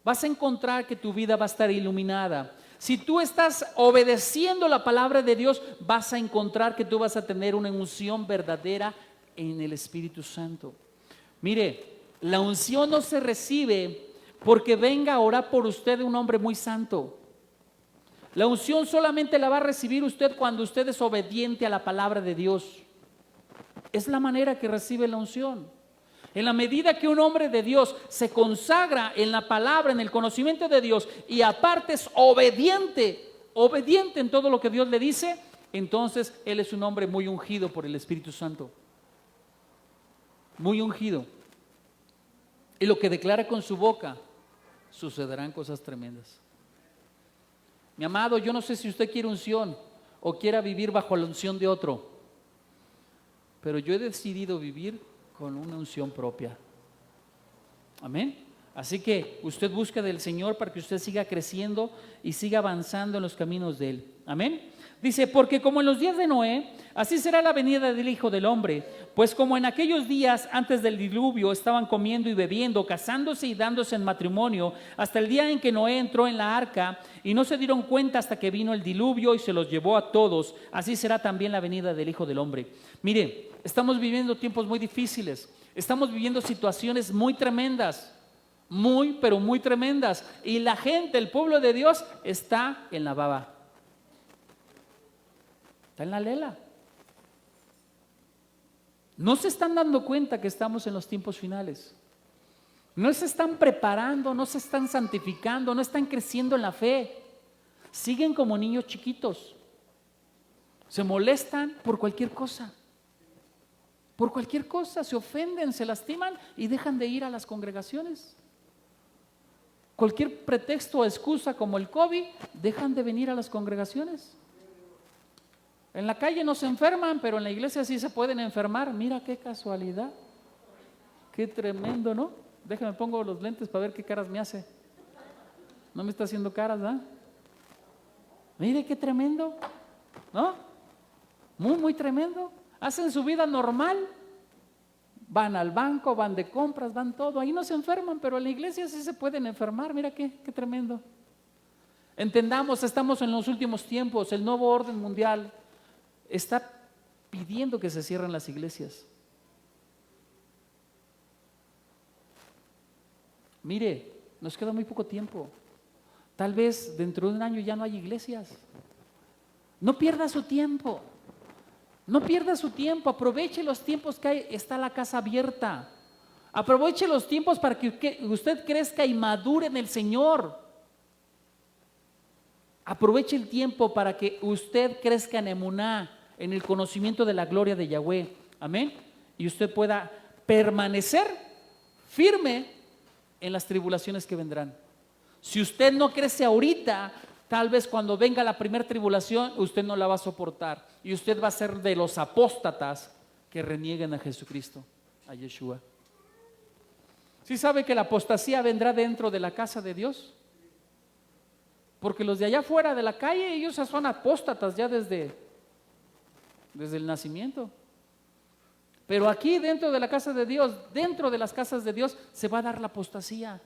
vas a encontrar que tu vida va a estar iluminada. Si tú estás obedeciendo la palabra de Dios, vas a encontrar que tú vas a tener una unción verdadera en el Espíritu Santo. Mire, la unción no se recibe porque venga a orar por usted un hombre muy santo. La unción solamente la va a recibir usted cuando usted es obediente a la palabra de Dios. Es la manera que recibe la unción. En la medida que un hombre de Dios se consagra en la palabra, en el conocimiento de Dios, y aparte es obediente en todo lo que Dios le dice, entonces él es un hombre muy ungido por el Espíritu Santo. Muy ungido. Y lo que declara con su boca, sucederán cosas tremendas. Mi amado, yo no sé si usted quiere unción o quiera vivir bajo la unción de otro, pero yo he decidido vivir con una unción propia. Amén. Así que usted busca del Señor para que usted siga creciendo y siga avanzando en los caminos de Él. Amén. Dice, porque como en los días de Noé, así será la venida del Hijo del Hombre. Pues como en aquellos días antes del diluvio estaban comiendo y bebiendo, casándose y dándose en matrimonio, hasta el día en que Noé entró en la arca, y no se dieron cuenta hasta que vino el diluvio y se los llevó a todos, así será también la venida del Hijo del Hombre. Mire, estamos viviendo tiempos muy difíciles, estamos viviendo situaciones muy tremendas, pero muy tremendas, y la gente, el pueblo de Dios, está en la baba. Está en la lela. No se están dando cuenta que estamos en los tiempos finales. No se están preparando, no se están santificando, no están creciendo en la fe. Siguen como niños chiquitos. Se molestan por cualquier cosa. Por cualquier cosa, se ofenden, se lastiman y dejan de ir a las congregaciones. cualquier pretexto o excusa como el COVID, dejan de venir a las congregaciones. En la calle no se enferman, pero en la iglesia sí se pueden enfermar. Mira qué casualidad. Qué tremendo, ¿no? Déjame pongo los lentes para ver qué caras me hace. No me está haciendo caras, ¿ah? Mire qué tremendo, ¿no? Muy, muy tremendo. Hacen su vida normal. Van al banco, van de compras, van todo. Ahí no se enferman, pero en la iglesia sí se pueden enfermar. Mira qué tremendo. Entendamos, estamos en los últimos tiempos. El nuevo orden mundial está pidiendo que se cierren las iglesias. Mire, nos queda muy poco tiempo. Tal vez dentro de un año ya no hay iglesias. No pierda su tiempo. No pierda su tiempo. Aproveche los tiempos que está la casa abierta. Aproveche los tiempos para que usted crezca y madure en el Señor. Aproveche el tiempo para que usted crezca en emuná, en el conocimiento de la gloria de Yahweh. Amén. Y usted pueda permanecer firme en las tribulaciones que vendrán. Si usted no crece ahorita, tal vez cuando venga la primera tribulación, usted no la va a soportar. Y usted va a ser de los apóstatas que renieguen a Jesucristo, a Yeshua. ¿Sí sabe que la apostasía vendrá dentro de la casa de Dios? Porque los de allá afuera de la calle, ellos ya son apóstatas ya desde el nacimiento. Pero aquí dentro de la casa de Dios, dentro de las casas de Dios, se va a dar la apostasía.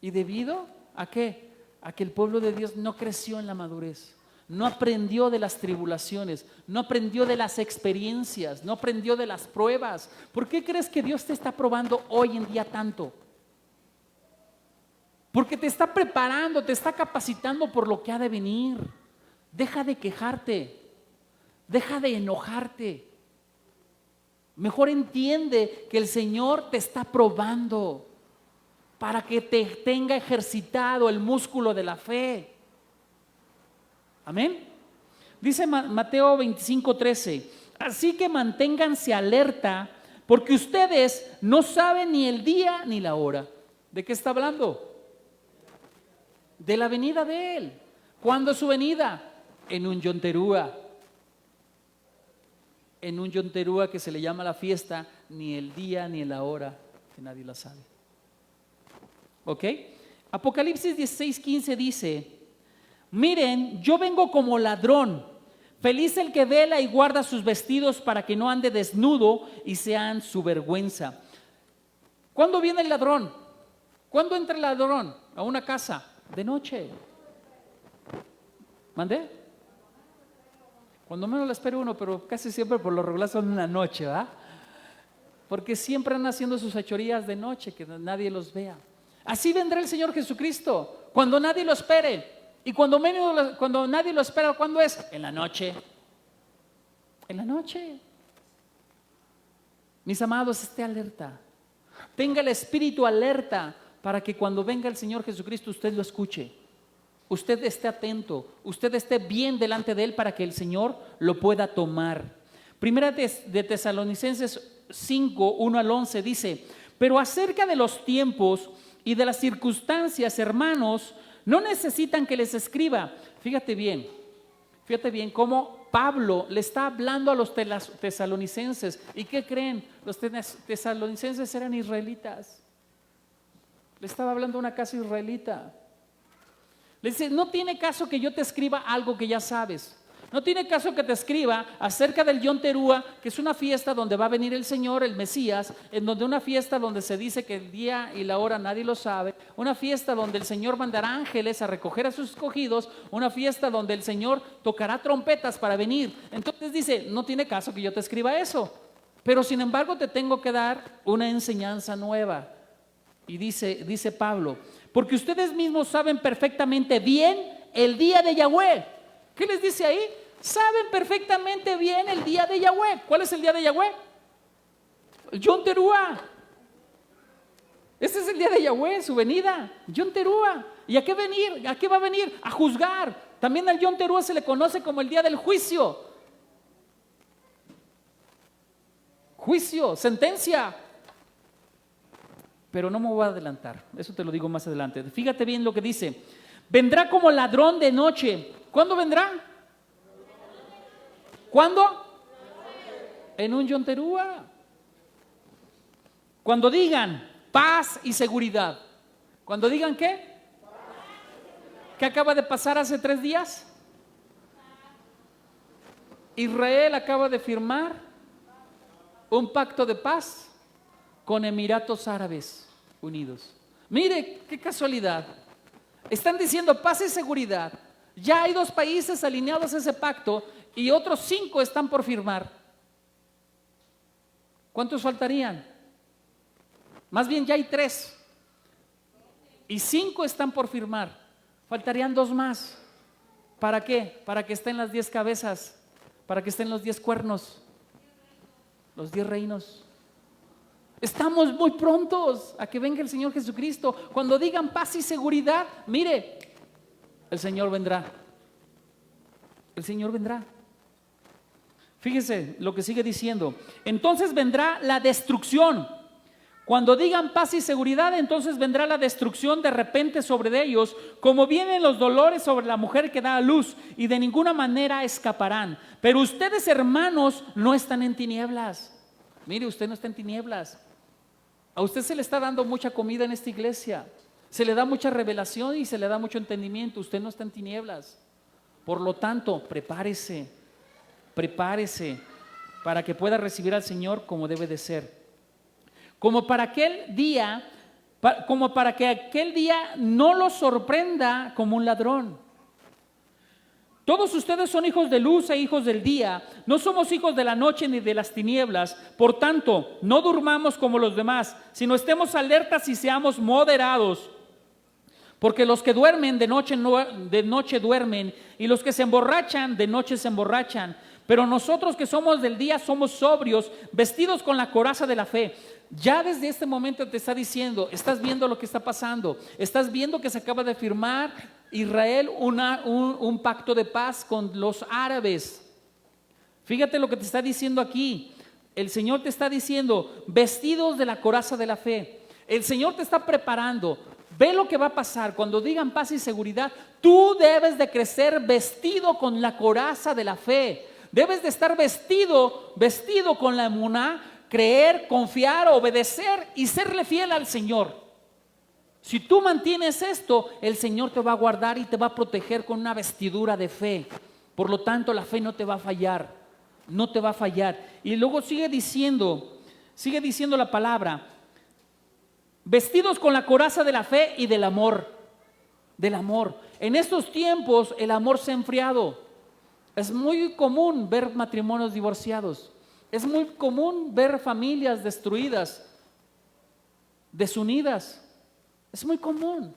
¿Y debido a qué? A que el pueblo de Dios no creció en la madurez, no aprendió de las tribulaciones, no aprendió de las experiencias, no aprendió de las pruebas. ¿Por qué crees que Dios te está probando hoy en día tanto? Porque te está preparando, te está capacitando por lo que ha de venir. Deja de quejarte, deja de enojarte. Mejor entiende que el Señor te está probando para que te tenga ejercitado el músculo de la fe. Amén. Dice Mateo 25:13, así que manténganse alerta, porque ustedes no saben ni el día ni la hora. ¿De qué está hablando? De la venida de Él. ¿Cuándo es su venida? En un Yom Teruah. En un Yom Teruah que se le llama la fiesta, ni el día ni la hora, que nadie la sabe. ¿Ok? Apocalipsis 16:15 dice, miren, yo vengo como ladrón, feliz el que vela y guarda sus vestidos para que no ande desnudo y sean su vergüenza. ¿Cuándo viene el ladrón? ¿Cuándo entra el ladrón a una casa? De noche. ¿Mandé? Cuando menos lo espera uno, pero casi siempre por lo regular son en la noche, ¿verdad? Porque siempre andan haciendo sus fechorías de noche, que nadie los vea. Así vendrá el Señor Jesucristo, cuando nadie lo espere. Y cuando nadie lo espera, ¿cuándo es? En la noche. En la noche. Mis amados, esté alerta. Tenga el espíritu alerta para que cuando venga el Señor Jesucristo usted lo escuche. Usted esté atento, usted esté bien delante de Él para que el Señor lo pueda tomar. Primera de Tesalonicenses 5, 1 al 11 dice, pero acerca de los tiempos y de las circunstancias, hermanos, no necesitan que les escriba. Fíjate bien cómo Pablo le está hablando a los tesalonicenses. ¿Y qué creen? Los tesalonicenses eran israelitas. Le estaba hablando a una casa israelita. Le dice, no tiene caso que yo te escriba algo que ya sabes. No tiene caso que te escriba acerca del Yom Teruah, que es una fiesta donde va a venir el Señor, el Mesías, en donde una fiesta donde se dice que el día y la hora nadie lo sabe, una fiesta donde el Señor mandará ángeles a recoger a sus escogidos, una fiesta donde el Señor tocará trompetas para venir. Entonces dice, no tiene caso que yo te escriba eso, pero sin embargo te tengo que dar una enseñanza nueva. Y dice Pablo, porque ustedes mismos saben perfectamente bien el día de Yahweh. ¿Qué les dice ahí? Saben perfectamente bien el día de Yahweh. ¿Cuál es el día de Yahweh? El Yom Teruah. Este es el día de Yahweh, su venida, Yom Teruah. ¿Y a qué venir? ¿A qué va a venir? A juzgar. También al Yom Teruah se le conoce como el día del juicio. Juicio, sentencia. pero no me voy a adelantar, eso te lo digo más adelante. Fíjate bien lo que dice, vendrá como ladrón de noche. ¿Cuándo vendrá? ¿Cuándo? En un yonterúa. Cuando digan paz y seguridad. Cuando digan ¿qué? ¿Qué acaba de pasar hace 3 días? Israel acaba de firmar un pacto de paz con Emiratos Árabes Unidos. Mire qué casualidad. Están diciendo paz y seguridad. Ya hay 2 países alineados a ese pacto y otros 5 están por firmar. ¿Cuántos faltarían? Más bien ya hay 3 y 5 están por firmar. Faltarían 2 más. ¿Para qué? Para que estén las 10 cabezas, para que estén los 10 cuernos, los 10 reinos. Estamos muy prontos a que venga el Señor Jesucristo. Cuando digan paz y seguridad, mire, el Señor vendrá. El Señor vendrá. Fíjese lo que sigue diciendo. Entonces vendrá la destrucción. Cuando digan paz y seguridad, entonces vendrá la destrucción de repente sobre ellos, como vienen los dolores sobre la mujer que da a luz, y de ninguna manera escaparán. Pero ustedes, hermanos, no están en tinieblas. Mire, usted no está en tinieblas. A usted se le está dando mucha comida en esta iglesia, se le da mucha revelación y se le da mucho entendimiento. Usted no está en tinieblas. Por lo tanto, prepárese para que pueda recibir al Señor como debe de ser. Como para que aquel día no los sorprenda como un ladrón. Todos ustedes son hijos de luz e hijos del día. No somos hijos de la noche ni de las tinieblas. Por tanto, no durmamos como los demás, sino estemos alertas y seamos moderados. Porque los que duermen de noche duermen, y los que se emborrachan de noche se emborrachan. Pero nosotros que somos del día somos sobrios, vestidos con la coraza de la fe. Ya desde este momento te está diciendo, estás viendo lo que está pasando, estás viendo que se acaba de firmar Israel un pacto de paz con los árabes. Fíjate lo que te está diciendo aquí. El Señor te está diciendo, vestidos de la coraza de la fe. El Señor te está preparando. Ve lo que va a pasar cuando digan paz y seguridad. Tú debes de crecer vestido con la coraza de la fe. Debes de estar vestido con la emuná, creer, confiar, obedecer y serle fiel al Señor. Si tú mantienes esto, el Señor te va a guardar y te va a proteger con una vestidura de fe. Por lo tanto, la fe no te va a fallar, no te va a fallar. Y luego sigue diciendo la palabra, vestidos con la coraza de la fe y del amor. En estos tiempos el amor se ha enfriado. Es muy común ver matrimonios divorciados. Es muy común ver familias destruidas, desunidas. Es muy común.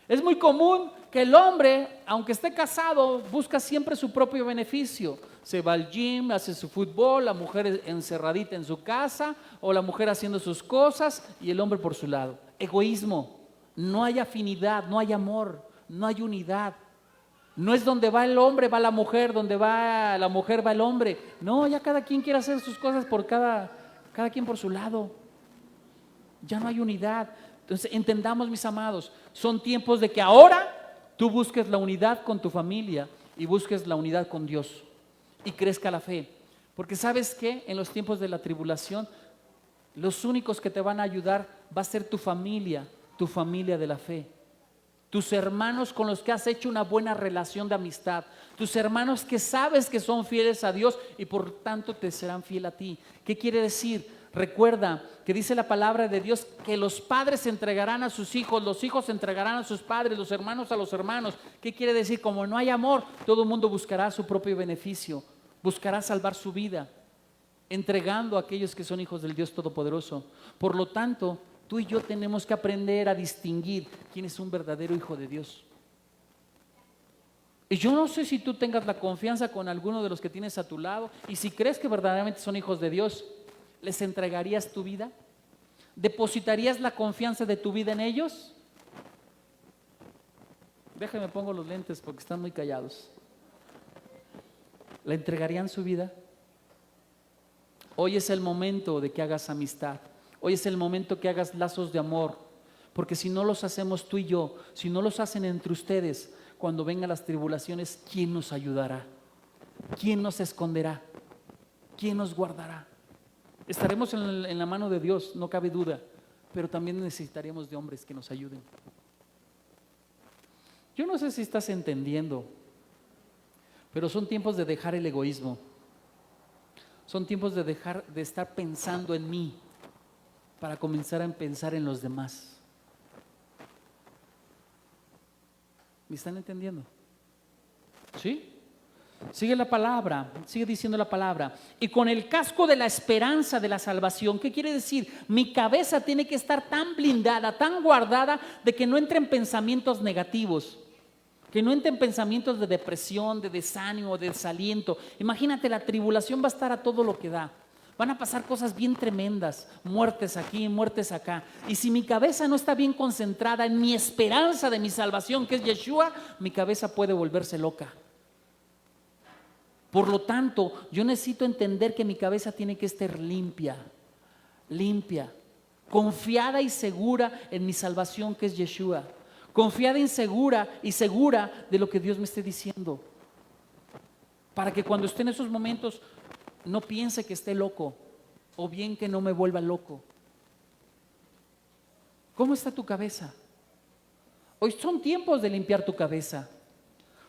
Es muy común que el hombre, aunque esté casado, busca siempre su propio beneficio. Se va al gym, hace su fútbol, la mujer encerradita en su casa, o la mujer haciendo sus cosas y el hombre por su lado. Egoísmo. No hay afinidad, no hay amor, no hay unidad. No es donde va el hombre, va la mujer, donde va la mujer, va el hombre. No, ya cada quien quiere hacer sus cosas por cada quien por su lado. Ya no hay unidad. Entonces entendamos, mis amados, son tiempos de que ahora tú busques la unidad con tu familia y busques la unidad con Dios y crezca la fe. Porque ¿sabes qué? En los tiempos de la tribulación, los únicos que te van a ayudar va a ser tu familia de la fe. Tus hermanos con los que has hecho una buena relación de amistad, tus hermanos que sabes que son fieles a Dios y por tanto te serán fiel a ti. ¿Qué quiere decir? Recuerda que dice la palabra de Dios que los padres se entregarán a sus hijos, los hijos se entregarán a sus padres, los hermanos a los hermanos. ¿Qué quiere decir? Como no hay amor, todo el mundo buscará su propio beneficio, buscará salvar su vida, entregando a aquellos que son hijos del Dios Todopoderoso. Por lo tanto, tú y yo tenemos que aprender a distinguir quién es un verdadero hijo de Dios. Y yo no sé si tú tengas la confianza con alguno de los que tienes a tu lado, y si crees que verdaderamente son hijos de Dios, ¿les entregarías tu vida? ¿Depositarías la confianza de tu vida en ellos? Déjame pongo los lentes porque están muy callados. ¿Le entregarían su vida? Hoy es el momento de que hagas amistad. Hoy es el momento que hagas lazos de amor, porque si no los hacemos tú y yo, si no los hacen entre ustedes, cuando vengan las tribulaciones, ¿quién nos ayudará? ¿Quién nos esconderá? ¿Quién nos guardará? Estaremos en la mano de Dios, no cabe duda, pero también necesitaremos de hombres que nos ayuden. Yo no sé si estás entendiendo, pero son tiempos de dejar el egoísmo. Son tiempos de dejar de estar pensando en mí para comenzar a pensar en los demás. ¿Me están entendiendo? ¿Sí? Sigue la palabra, sigue diciendo la palabra. Y con el casco de la esperanza de la salvación, ¿qué quiere decir? Mi cabeza tiene que estar tan blindada, tan guardada, de que no entren pensamientos negativos, que no entren pensamientos de depresión, de desánimo, de desaliento. Imagínate, la tribulación va a estar a todo lo que da. Van a pasar cosas bien tremendas, muertes aquí, muertes acá. Y si mi cabeza no está bien concentrada en mi esperanza de mi salvación, que es Yeshua, mi cabeza puede volverse loca. Por lo tanto, yo necesito entender que mi cabeza tiene que estar limpia, confiada y segura en mi salvación, que es Yeshua. Confiada y segura de lo que Dios me esté diciendo. Para que cuando esté en esos momentos no piense que esté loco, o bien que no me vuelva loco. ¿Cómo está tu cabeza? Hoy son tiempos de limpiar tu cabeza.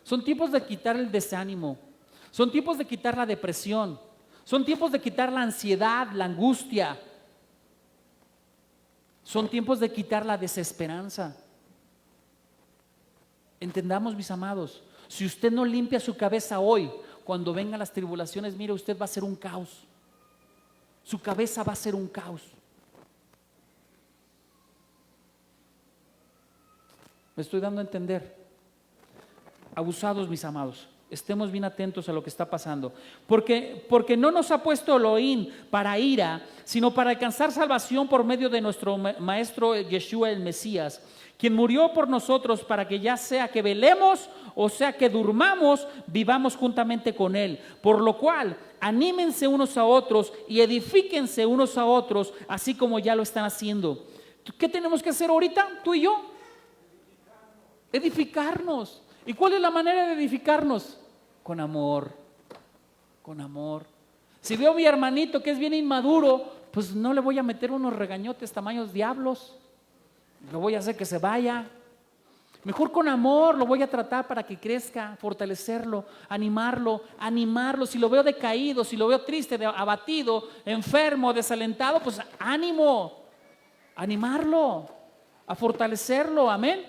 Son tiempos de quitar el desánimo. Son tiempos de quitar la depresión. Son tiempos de quitar la ansiedad, la angustia. Son tiempos de quitar la desesperanza. Entendamos, mis amados, si usted no limpia su cabeza hoy, cuando vengan las tribulaciones, mire, usted va a ser un caos. Su cabeza va a ser un caos. ¿Me estoy dando a entender? Abusados, mis amados, estemos bien atentos a lo que está pasando. Porque no nos ha puesto Elohim para ira, sino para alcanzar salvación por medio de nuestro Maestro Yeshua el Mesías, quien murió por nosotros para que ya sea que velemos o sea que durmamos, vivamos juntamente con Él. Por lo cual, anímense unos a otros y edifíquense unos a otros, así como ya lo están haciendo. ¿Qué tenemos que hacer ahorita, tú y yo? Edificarnos. ¿Y cuál es la manera de edificarnos? Con amor, con amor. Si veo a mi hermanito que es bien inmaduro, pues no le voy a meter unos regañotes tamaños diablos. Lo voy a hacer que se vaya. Mejor con amor lo voy a tratar para que crezca, fortalecerlo, animarlo. Si lo veo decaído, si lo veo triste, abatido, enfermo, desalentado, pues ánimo, animarlo, a fortalecerlo, amén.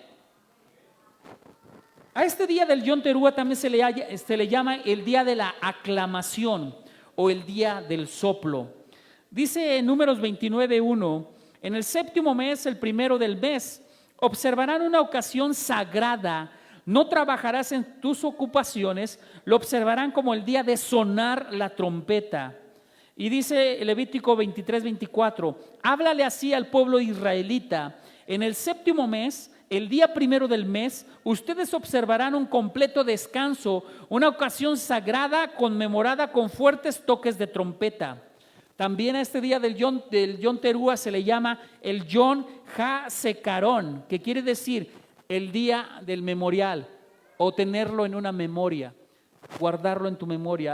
A este día del Yom Teruah también se le llama el día de la aclamación o el día del soplo. Dice en Números 29:1, en el séptimo mes, el primero del mes, observarán una ocasión sagrada, no trabajarás en tus ocupaciones, lo observarán como el día de sonar la trompeta. Y dice Levítico 23:24, háblale así al pueblo israelita, en el séptimo mes, el día primero del mes, ustedes observarán un completo descanso, una ocasión sagrada conmemorada con fuertes toques de trompeta. También a este día del Yom Teruah se le llama el Yom HaZekarón, que quiere decir el día del memorial, o tenerlo en una memoria, guardarlo en tu memoria,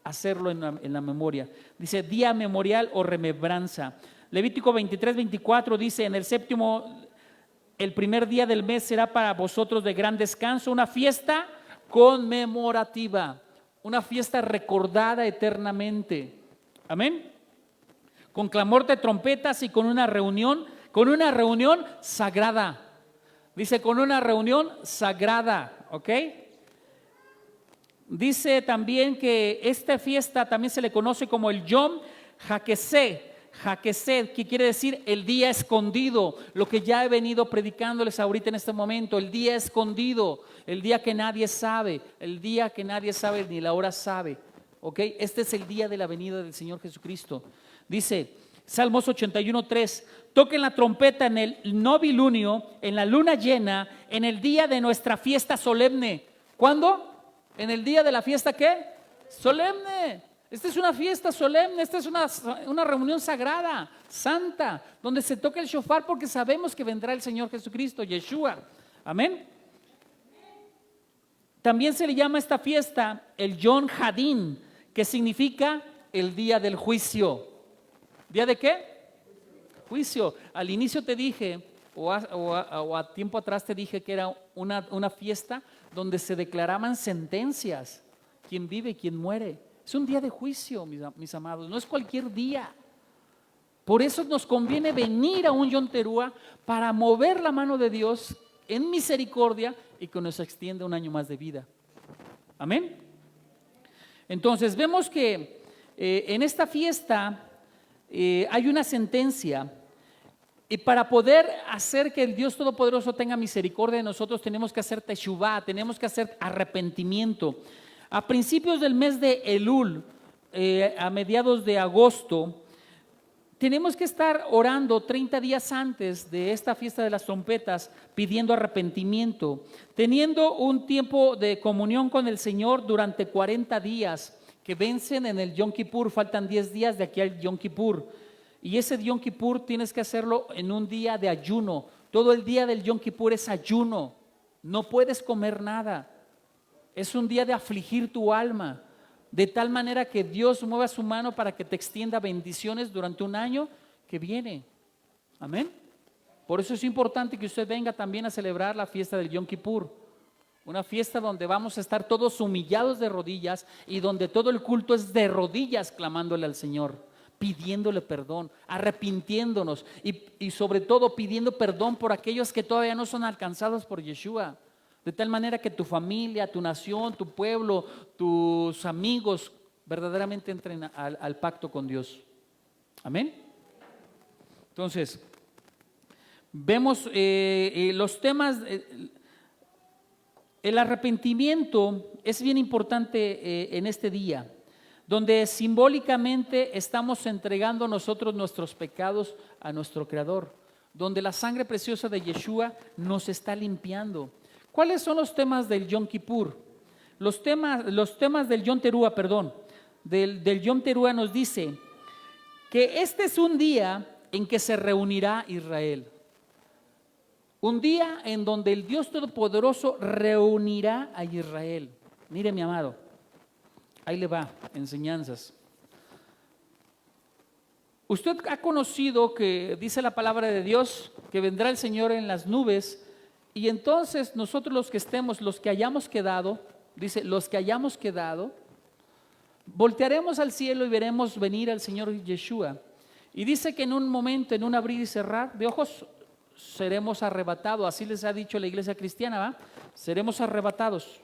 hacerlo en la memoria. Dice día memorial o remembranza. Levítico 23:24 dice, en el séptimo, el primer día del mes será para vosotros de gran descanso, una fiesta conmemorativa, una fiesta recordada eternamente. Amén. Con clamor de trompetas y con una reunión sagrada. Dice con una reunión sagrada, ¿ok? Dice también que esta fiesta también se le conoce como el Yom HaKesed, que quiere decir el día escondido, lo que ya he venido predicándoles ahorita en este momento, el día escondido, el día que nadie sabe, ni la hora sabe, ¿ok? Este es el día de la venida del Señor Jesucristo. Dice Salmos 81:3, toquen la trompeta en el novilunio, en la luna llena, en el día de nuestra fiesta solemne. ¿Cuándo? En el día de la fiesta ¿qué? Solemne. Esta es una fiesta solemne, esta es una reunión sagrada, santa, donde se toca el shofar porque sabemos que vendrá el Señor Jesucristo, Yeshua. Amén. También se le llama a esta fiesta el Yom Hadin, que significa el día del juicio. ¿Día de qué? Juicio. Al inicio te dije, o a tiempo atrás te dije que era una fiesta donde se declaraban sentencias. ¿Quién vive, quién muere? Es un día de juicio, mis amados, no es cualquier día. Por eso nos conviene venir a un Yom Teruah para mover la mano de Dios en misericordia y que nos extienda un año más de vida. Amén. Entonces vemos que en esta fiesta hay una sentencia, y para poder hacer que el Dios Todopoderoso tenga misericordia de nosotros tenemos que hacer teshuvá, tenemos que hacer arrepentimiento. A principios del mes de Elul, a mediados de agosto, tenemos que estar orando 30 días antes de esta fiesta de las trompetas, pidiendo arrepentimiento, teniendo un tiempo de comunión con el Señor durante 40 días, que vencen en el Yom Kippur. Faltan 10 días de aquí al Yom Kippur, y ese Yom Kippur tienes que hacerlo en un día de ayuno. Todo el día del Yom Kippur es ayuno, no puedes comer nada. Es un día de afligir tu alma, de tal manera que Dios mueva su mano para que te extienda bendiciones durante un año que viene. Amén. Por eso es importante que usted venga también a celebrar la fiesta del Yom Kippur, una fiesta donde vamos a estar todos humillados de rodillas y donde todo el culto es de rodillas clamándole al Señor, pidiéndole perdón, arrepintiéndonos y sobre todo pidiendo perdón por aquellos que todavía no son alcanzados por Yeshua. De tal manera que tu familia, tu nación, tu pueblo, tus amigos verdaderamente entren al pacto con Dios. Amén. Entonces, vemos los temas. El arrepentimiento es bien importante en este día, donde simbólicamente estamos entregando nosotros nuestros pecados a nuestro Creador, donde la sangre preciosa de Yeshua nos está limpiando. ¿Cuáles son los temas del Yom Kippur? Los temas del Yom Teruah, del Yom Teruah nos dice que este es un día en que se reunirá Israel. Un día en donde el Dios Todopoderoso reunirá a Israel. Mire, mi amado, ahí le va, enseñanzas. Usted ha conocido que dice la palabra de Dios que vendrá el Señor en las nubes. Y entonces nosotros los que estemos, los que hayamos quedado, dice, los que hayamos quedado, voltearemos al cielo y veremos venir al Señor Yeshua. Y dice que en un momento, en un abrir y cerrar de ojos, seremos arrebatados. Así les ha dicho la iglesia cristiana, ¿va? Seremos arrebatados.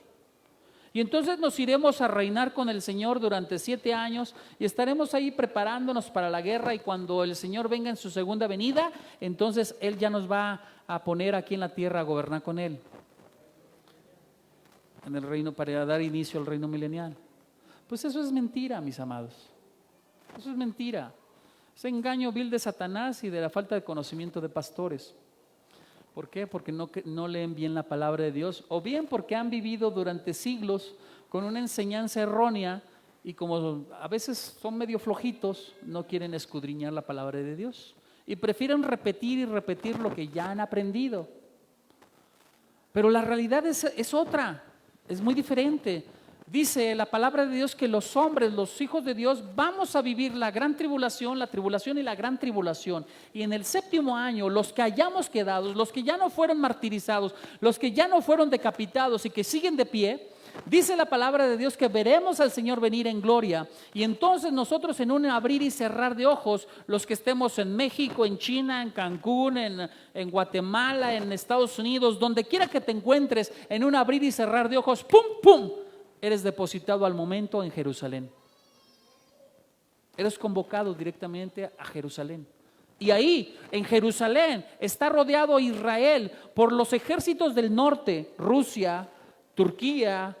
Y entonces nos iremos a reinar con el Señor durante 7 años y estaremos ahí preparándonos para la guerra, y cuando el Señor venga en su segunda venida, entonces Él ya nos va a poner aquí en la tierra a gobernar con Él en el reino, para dar inicio al reino milenial. Pues eso es mentira, mis amados. Eso es mentira. Es engaño vil de Satanás y de la falta de conocimiento de pastores. ¿Por qué? Porque no leen bien la palabra de Dios, o bien porque han vivido durante siglos con una enseñanza errónea y como a veces son medio flojitos, no quieren escudriñar la palabra de Dios y prefieren repetir y repetir lo que ya han aprendido. Pero la realidad es otra, es muy diferente. Dice la palabra de Dios que los hombres, los hijos de Dios, vamos a vivir la gran tribulación, la tribulación y la gran tribulación. Y en el 7º año, los que hayamos quedado, los que ya no fueron martirizados, los que ya no fueron decapitados y que siguen de pie, dice la palabra de Dios que veremos al Señor venir en gloria. Y entonces nosotros, en un abrir y cerrar de ojos, los que estemos en México, en China, en Cancún, en Guatemala, en Estados Unidos, donde quiera que te encuentres, en un abrir y cerrar de ojos, ¡pum, pum!, eres depositado al momento en Jerusalén. Eres convocado directamente a Jerusalén. Y ahí, en Jerusalén, está rodeado Israel por los ejércitos del norte, Rusia, Turquía,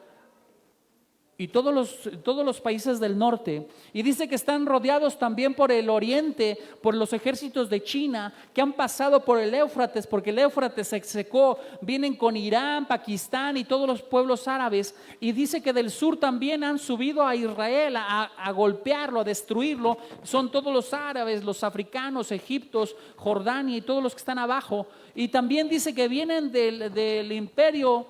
y todos los países del norte. Y dice que están rodeados también por el oriente, por los ejércitos de China, que han pasado por el Éufrates, porque el Éufrates se secó. Vienen con Irán, Pakistán y todos los pueblos árabes. Y dice que del sur también han subido a Israel a golpearlo, a destruirlo. Son todos los árabes, los africanos, egiptos, Jordania y todos los que están abajo. Y también dice que vienen del imperio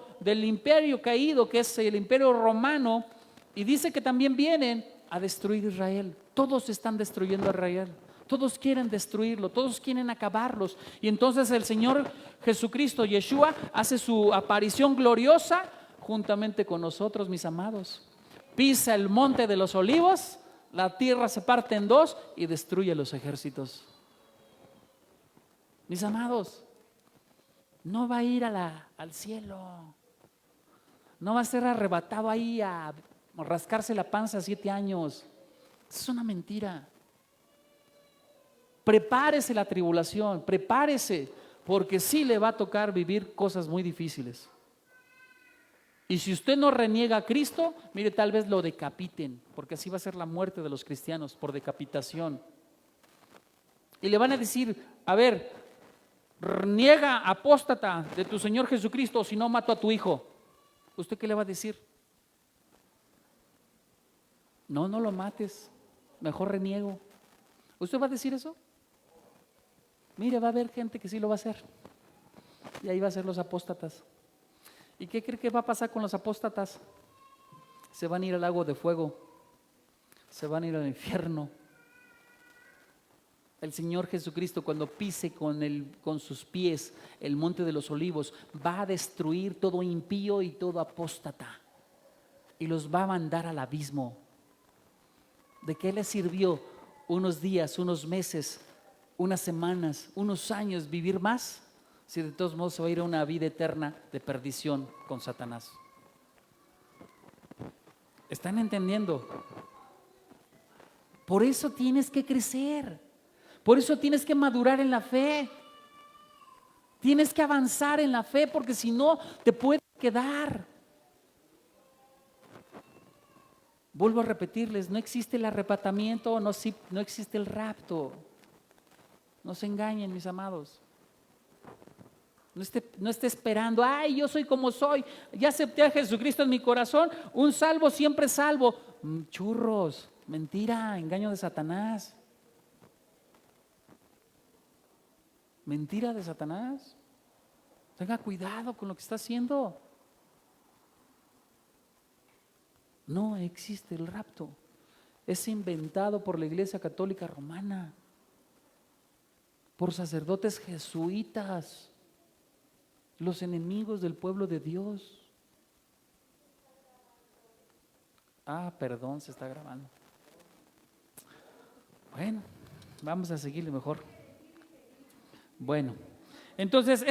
caído, que es el imperio romano. Y dice que también vienen a destruir Israel. Todos están destruyendo a Israel. Todos quieren destruirlo, todos quieren acabarlos. Y entonces el Señor Jesucristo, Yeshua, hace su aparición gloriosa juntamente con nosotros, mis amados. Pisa el monte de los olivos, la tierra se parte en dos y destruye los ejércitos. Mis amados, no va a ir al cielo. No va a ser arrebatado ahí a rascarse la panza 7 años. Es una mentira. Prepárese la tribulación, prepárese, porque sí le va a tocar vivir cosas muy difíciles. Y si usted no reniega a Cristo, mire, tal vez lo decapiten, porque así va a ser la muerte de los cristianos, por decapitación. Y le van a decir, a ver, reniega, apóstata de tu Señor Jesucristo, o si no mato a tu hijo. ¿Usted qué le va a decir? No lo mates, mejor reniego. ¿Usted va a decir eso? Mire, va a haber gente que sí lo va a hacer. Y ahí va a ser los apóstatas. ¿Y qué cree que va a pasar con los apóstatas? Se van a ir al lago de fuego. Se van a ir al infierno. El Señor Jesucristo, cuando pise con sus pies el monte de los olivos, va a destruir todo impío y todo apóstata. Y los va a mandar al abismo. ¿De qué les sirvió unos días, unos meses, unas semanas, unos años vivir más? Si de todos modos se va a ir a una vida eterna de perdición con Satanás. ¿Están entendiendo? Por eso tienes que crecer. Por eso tienes que madurar en la fe. Tienes que avanzar en la fe, porque si no te puedes quedar. Vuelvo a repetirles, no existe el arrebatamiento, no existe el rapto. No se engañen, mis amados. No esté esperando, ay, yo soy como soy, ya acepté a Jesucristo en mi corazón, un salvo siempre salvo. Churros, mentira, engaño de Satanás. Mentira de Satanás. Tenga cuidado con lo que está haciendo. No existe el rapto. Es inventado por la Iglesia Católica Romana, por sacerdotes jesuitas, los enemigos del pueblo de Dios. Perdón, se está grabando. Bueno, vamos a seguirle mejor. Bueno, entonces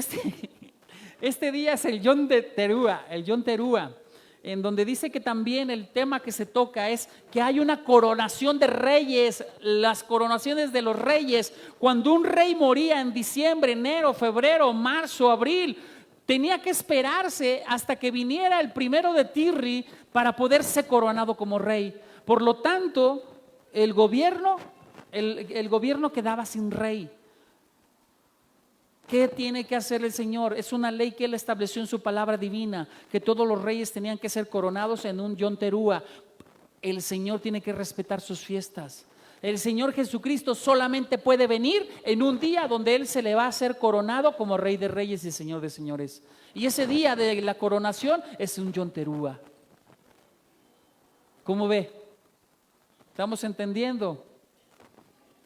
este día es el Yom Teruah, en donde dice que también el tema que se toca es que hay una coronación de reyes, las coronaciones de los reyes. Cuando un rey moría en diciembre, enero, febrero, marzo, abril, tenía que esperarse hasta que viniera el 1 de Tirri para poder ser coronado como rey. Por lo tanto, el gobierno quedaba sin rey. ¿Qué tiene que hacer el Señor? Es una ley que Él estableció en su palabra divina, que todos los reyes tenían que ser coronados en un Yom Teruah. El Señor tiene que respetar sus fiestas. El Señor Jesucristo solamente puede venir en un día donde Él se le va a ser coronado como Rey de Reyes y Señor de Señores. Y ese día de la coronación es un Yom Teruah. ¿Cómo ve? ¿Estamos entendiendo?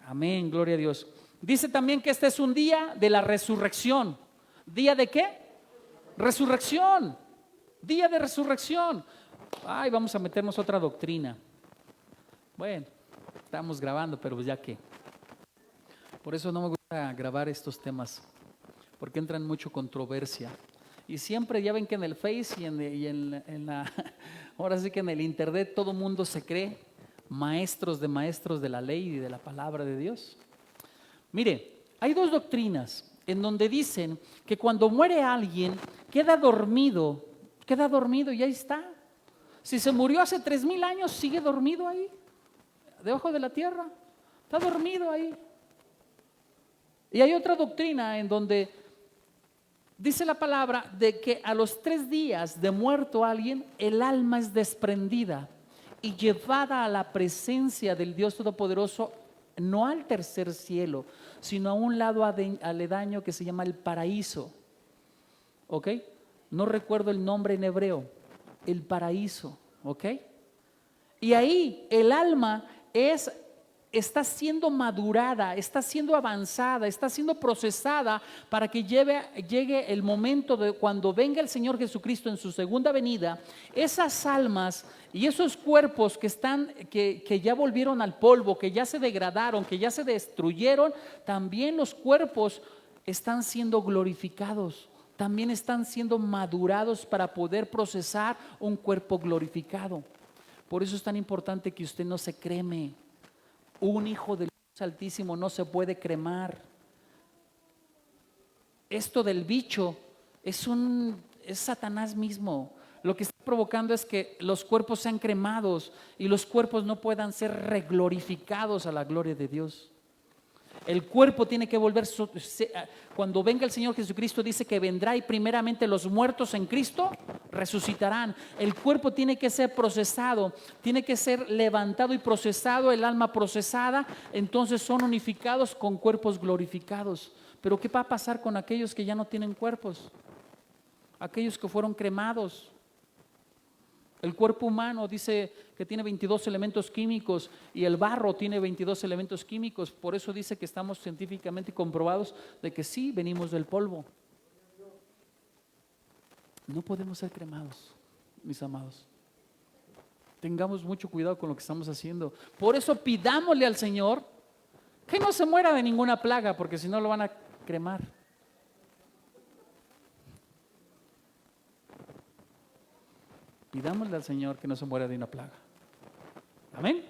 Amén, gloria a Dios. Dice también que este es un día de la resurrección. ¿Día de qué? Resurrección. Día de resurrección. Vamos a meternos otra doctrina. Bueno, estamos grabando, pero ya que. Por eso no me gusta grabar estos temas, porque entran mucho controversia. Y siempre, ya ven que en el Face ahora sí que en el Internet todo mundo se cree maestros de la ley y de la palabra de Dios. Mire, hay 2 doctrinas en donde dicen que cuando muere alguien queda dormido y ahí está. Si se murió hace 3000 años, sigue dormido ahí, debajo de la tierra. Está dormido ahí. Y hay otra doctrina en donde dice la palabra de que a los 3 días de muerto alguien, el alma es desprendida y llevada a la presencia del Dios Todopoderoso, no al tercer cielo, sino a un lado aledaño que se llama el paraíso. ¿Ok? No recuerdo el nombre en hebreo, el paraíso. ¿Ok? Y ahí el alma está siendo madurada, está siendo avanzada, está siendo procesada para que llegue el momento de cuando venga el Señor Jesucristo en su segunda venida. Esas almas y esos cuerpos que ya volvieron al polvo, que ya se degradaron, que ya se destruyeron, también los cuerpos están siendo glorificados, también están siendo madurados para poder procesar un cuerpo glorificado. Por eso es tan importante que usted no se creme. Un hijo del Dios Altísimo no se puede cremar. Esto del bicho es Satanás mismo. Lo que está provocando es que los cuerpos sean cremados y los cuerpos no puedan ser reglorificados a la gloria de Dios. El cuerpo tiene que volver, cuando venga el Señor Jesucristo dice que vendrá y primeramente los muertos en Cristo resucitarán. El cuerpo tiene que ser procesado, tiene que ser levantado y procesado, el alma procesada, entonces son unificados con cuerpos glorificados. Pero ¿qué va a pasar con aquellos que ya no tienen cuerpos? Aquellos que fueron cremados. El cuerpo humano dice que tiene 22 elementos químicos y el barro tiene 22 elementos químicos. Por eso dice que estamos científicamente comprobados de que sí, venimos del polvo. No podemos ser cremados, mis amados. Tengamos mucho cuidado con lo que estamos haciendo. Por eso pidámosle al Señor que no se muera de ninguna plaga, porque si no lo van a cremar. Pidámosle al Señor que no se muera de una plaga. Amén.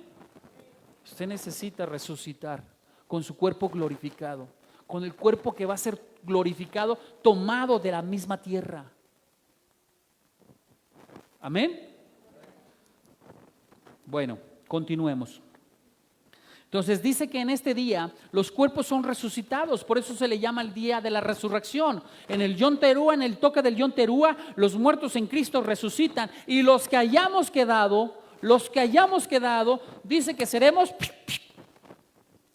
Usted necesita resucitar con su cuerpo glorificado, con el cuerpo que va a ser glorificado, tomado de la misma tierra. Amén. Bueno, continuemos. Entonces dice que en este día los cuerpos son resucitados, por eso se le llama el día de la resurrección. En el Yom Teruah, en el toque del Yom Teruah, los muertos en Cristo resucitan y los que hayamos quedado, dice que seremos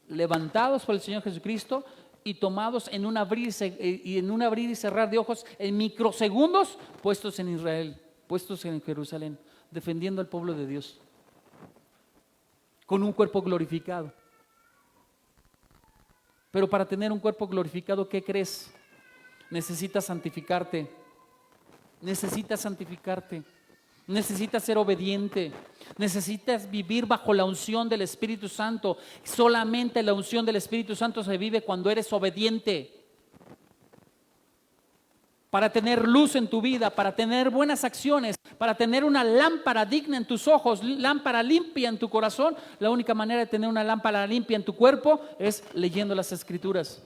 levantados por el Señor Jesucristo y tomados en un abrir y cerrar de ojos en microsegundos, puestos en Israel, puestos en Jerusalén, defendiendo al pueblo de Dios. Con un cuerpo glorificado. Pero para tener un cuerpo glorificado, ¿qué crees? Necesitas santificarte. Necesitas ser obediente. Necesitas vivir bajo la unción del Espíritu Santo. Solamente la unción del Espíritu Santo se vive cuando eres obediente. Para tener luz en tu vida, para tener buenas acciones, para tener una lámpara digna en tus ojos, lámpara limpia en tu corazón, la única manera de tener una lámpara limpia en tu cuerpo es leyendo las Escrituras,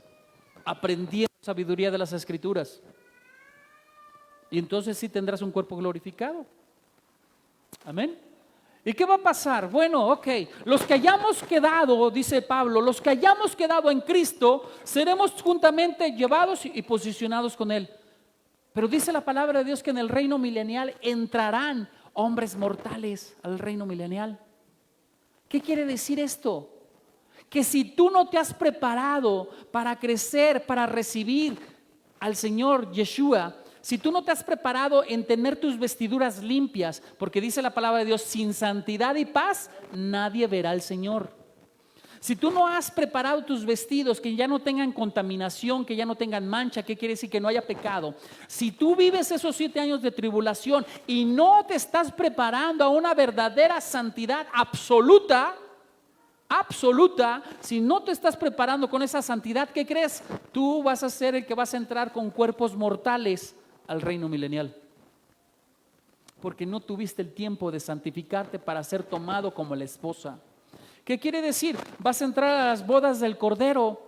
aprendiendo sabiduría de las Escrituras. Y entonces sí tendrás un cuerpo glorificado. Amén. ¿Y qué va a pasar? Bueno, ok, los que hayamos quedado, dice Pablo, los que hayamos quedado en Cristo, seremos juntamente llevados y posicionados con Él. Pero dice la palabra de Dios que en el reino milenial entrarán hombres mortales al reino milenial. ¿Qué quiere decir esto? Que si tú no te has preparado para crecer, para recibir al Señor Yeshua, si tú no te has preparado en tener tus vestiduras limpias, porque dice la palabra de Dios, sin santidad y paz nadie verá al Señor. Si tú no has preparado tus vestidos que ya no tengan contaminación, que ya no tengan mancha, ¿qué quiere decir? Que no haya pecado. Si tú vives esos 7 años de tribulación y no te estás preparando a una verdadera santidad absoluta, si no te estás preparando con esa santidad, ¿qué crees? Tú vas a ser el que vas a entrar con cuerpos mortales al reino milenial. Porque no tuviste el tiempo de santificarte para ser tomado como la esposa. ¿Qué quiere decir? Vas a entrar a las bodas del Cordero,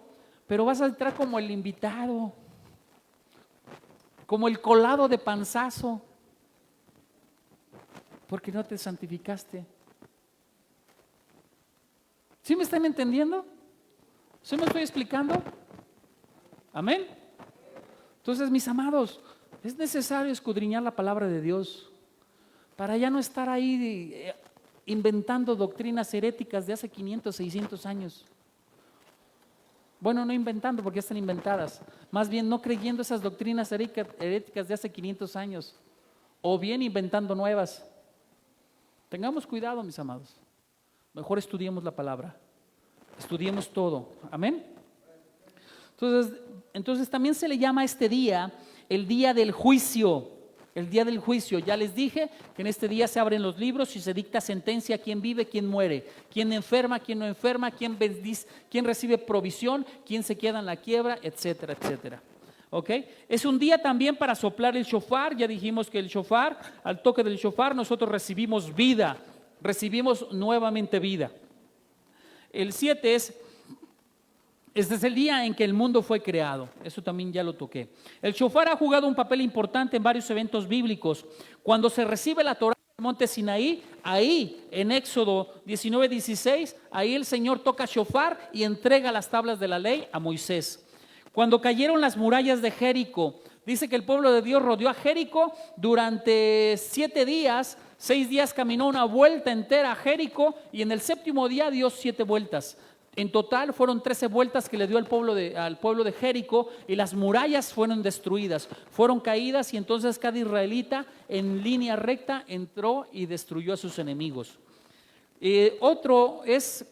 pero vas a entrar como el invitado, como el colado de panzazo. Porque no te santificaste. ¿Sí me están entendiendo? ¿Sí me estoy explicando? Amén. Entonces, mis amados, es necesario escudriñar la palabra de Dios para ya no estar ahí inventando doctrinas heréticas de hace 500, 600 años. Bueno, no inventando porque ya están inventadas, más bien no creyendo esas doctrinas heréticas de hace 500 años, o bien inventando nuevas. Tengamos cuidado, mis amados. Mejor estudiemos la palabra, estudiemos todo. Amén. Entonces también se le llama a este día el día del juicio. El día del juicio. Ya les dije que en este día se abren los libros y se dicta sentencia a quién vive, quién muere, quién enferma, quién no enferma, quién recibe provisión, quién se queda en la quiebra, etcétera, etcétera. ¿Ok? Es un día también para soplar el shofar. Ya dijimos que el shofar, al toque del shofar, nosotros recibimos vida, recibimos nuevamente vida. El 7 este es el día en que el mundo fue creado. Eso también ya lo toqué. El shofar ha jugado un papel importante en varios eventos bíblicos. Cuando se recibe la Torá en el monte Sinaí, ahí en Éxodo 19:16, ahí el Señor toca shofar y entrega las tablas de la ley a Moisés. Cuando cayeron las murallas de Jericó, dice que el pueblo de Dios rodeó a Jericó durante 7 días. 6 días caminó una vuelta entera a Jericó y en el 7º día dio 7 vueltas. En total fueron 13 vueltas que le dio al pueblo de Jericó y las murallas fueron destruidas, fueron caídas y entonces cada israelita en línea recta entró y destruyó a sus enemigos. Otro es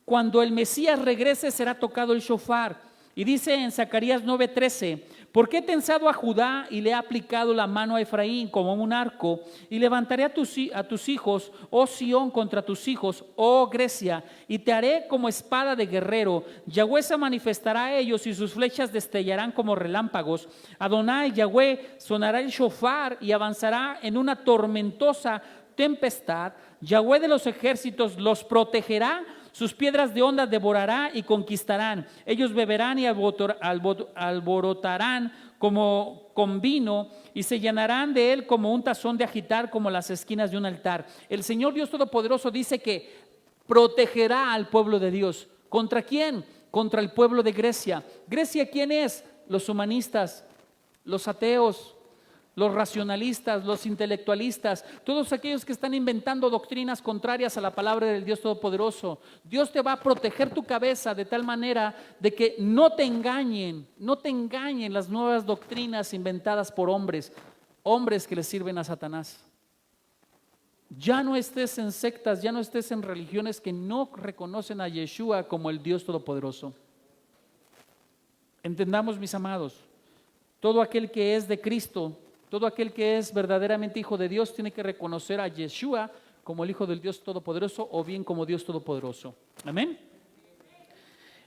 cuando el Mesías regrese será tocado el shofar y dice en Zacarías 9:13: ¿por qué he tensado a Judá y le he aplicado la mano a Efraín como un arco? Y levantaré a tus hijos, oh Sión, contra tus hijos, oh Grecia, y te haré como espada de guerrero. Yahweh se manifestará a ellos y sus flechas destellarán como relámpagos. Adonai, Yahweh, sonará el shofar y avanzará en una tormentosa tempestad. Yahweh de los ejércitos los protegerá. Sus piedras de onda devorará y conquistarán. Ellos beberán y alborotarán como con vino y se llenarán de él como un tazón de agitar, como las esquinas de un altar. El Señor Dios Todopoderoso dice que protegerá al pueblo de Dios. ¿Contra quién? Contra el pueblo de Grecia. ¿Grecia quién es? Los humanistas, los ateos, los racionalistas, los intelectualistas, todos aquellos que están inventando doctrinas contrarias a la palabra del Dios Todopoderoso. Dios te va a proteger tu cabeza de tal manera de que no te engañen las nuevas doctrinas inventadas por hombres que le sirven a Satanás. Ya no estés en sectas, ya no estés en religiones que no reconocen a Yeshua como el Dios Todopoderoso. Entendamos, mis amados, todo aquel que es de Cristo, todo aquel que es verdaderamente hijo de Dios tiene que reconocer a Yeshua como el Hijo del Dios Todopoderoso o bien como Dios Todopoderoso. Amén.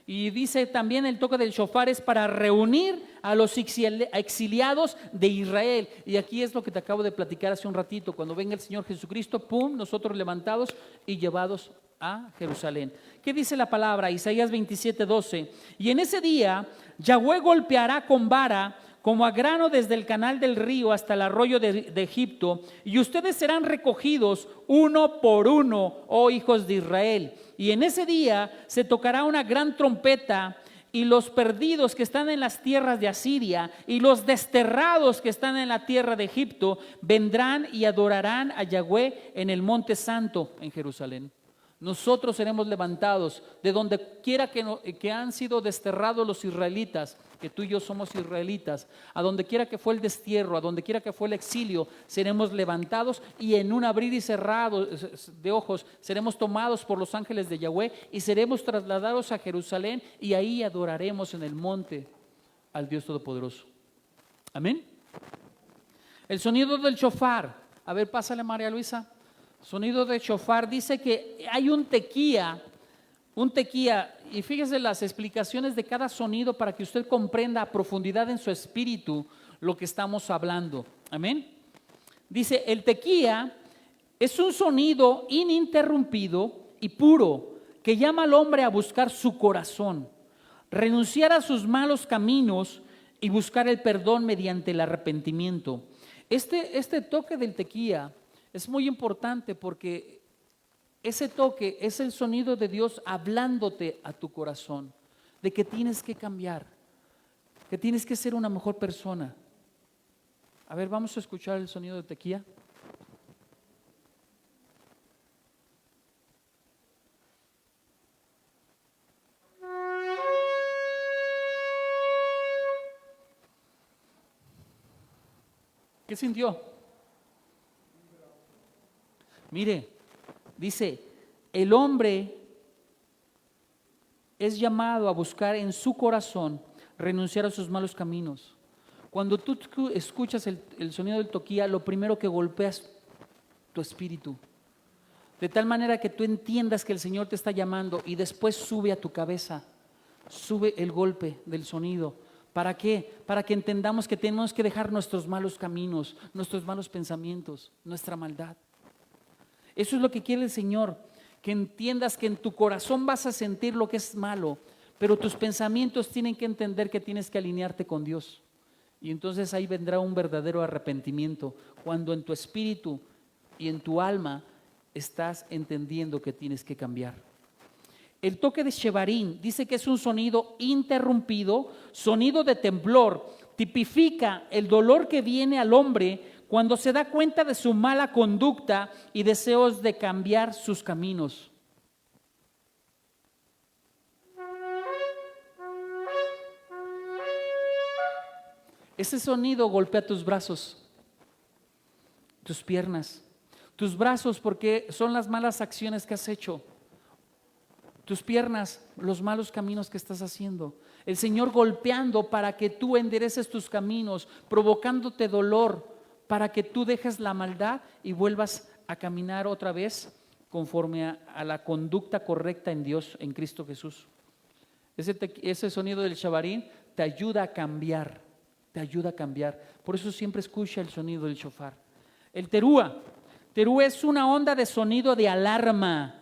Y dice también el toque del shofar es para reunir a los exiliados de Israel. Y aquí es lo que te acabo de platicar hace un ratito. Cuando venga el Señor Jesucristo, pum, nosotros levantados y llevados a Jerusalén. ¿Qué dice la palabra? Isaías 27:12. Y en ese día Yahweh golpeará con vara como a grano desde el canal del río hasta el arroyo de Egipto, y ustedes serán recogidos uno por uno, oh hijos de Israel. Y en ese día se tocará una gran trompeta, y los perdidos que están en las tierras de Asiria y los desterrados que están en la tierra de Egipto vendrán y adorarán a Yahweh en el monte santo en Jerusalén. Nosotros seremos levantados de donde quiera que han sido desterrados los israelitas, que tú y yo somos israelitas, a donde quiera que fue el destierro, a donde quiera que fue el exilio, seremos levantados y en un abrir y cerrado de ojos seremos tomados por los ángeles de Yahweh y seremos trasladados a Jerusalén y ahí adoraremos en el monte al Dios Todopoderoso. Amén. El sonido del shofar. A ver, pásale, María Luisa. Sonido de shofar, dice que hay un tequía, y fíjese las explicaciones de cada sonido para que usted comprenda a profundidad en su espíritu lo que estamos hablando. Amén. Dice, el tequía es un sonido ininterrumpido y puro que llama al hombre a buscar su corazón, renunciar a sus malos caminos y buscar el perdón mediante el arrepentimiento. Este toque del tequía es muy importante porque ese toque es el sonido de Dios hablándote a tu corazón, de que tienes que cambiar, que tienes que ser una mejor persona. A ver, vamos a escuchar el sonido de tequila. ¿Qué sintió? Mire, dice, el hombre es llamado a buscar en su corazón renunciar a sus malos caminos. Cuando tú escuchas el sonido del toquía, lo primero que golpeas tu espíritu, de tal manera que tú entiendas que el Señor te está llamando y después sube a tu cabeza, sube el golpe del sonido. ¿Para qué? Para que entendamos que tenemos que dejar nuestros malos caminos, nuestros malos pensamientos, nuestra maldad. Eso es lo que quiere el Señor, que entiendas que en tu corazón vas a sentir lo que es malo, pero tus pensamientos tienen que entender que tienes que alinearte con Dios. Y entonces ahí vendrá un verdadero arrepentimiento, cuando en tu espíritu y en tu alma estás entendiendo que tienes que cambiar. El toque de Shevarín dice que es un sonido interrumpido, sonido de temblor, tipifica el dolor que viene al hombre cuando se da cuenta de su mala conducta y deseos de cambiar sus caminos. Ese sonido golpea tus brazos, tus piernas, tus brazos porque son las malas acciones que has hecho, tus piernas, los malos caminos que estás haciendo. El Señor golpeando para que tú endereces tus caminos, provocándote dolor, para que tú dejes la maldad y vuelvas a caminar otra vez conforme a la conducta correcta en Dios, en Cristo Jesús. Ese sonido del Shevarín te ayuda a cambiar, te ayuda a cambiar. Por eso siempre escucha el sonido del shofar. El terúa es una onda de sonido de alarma,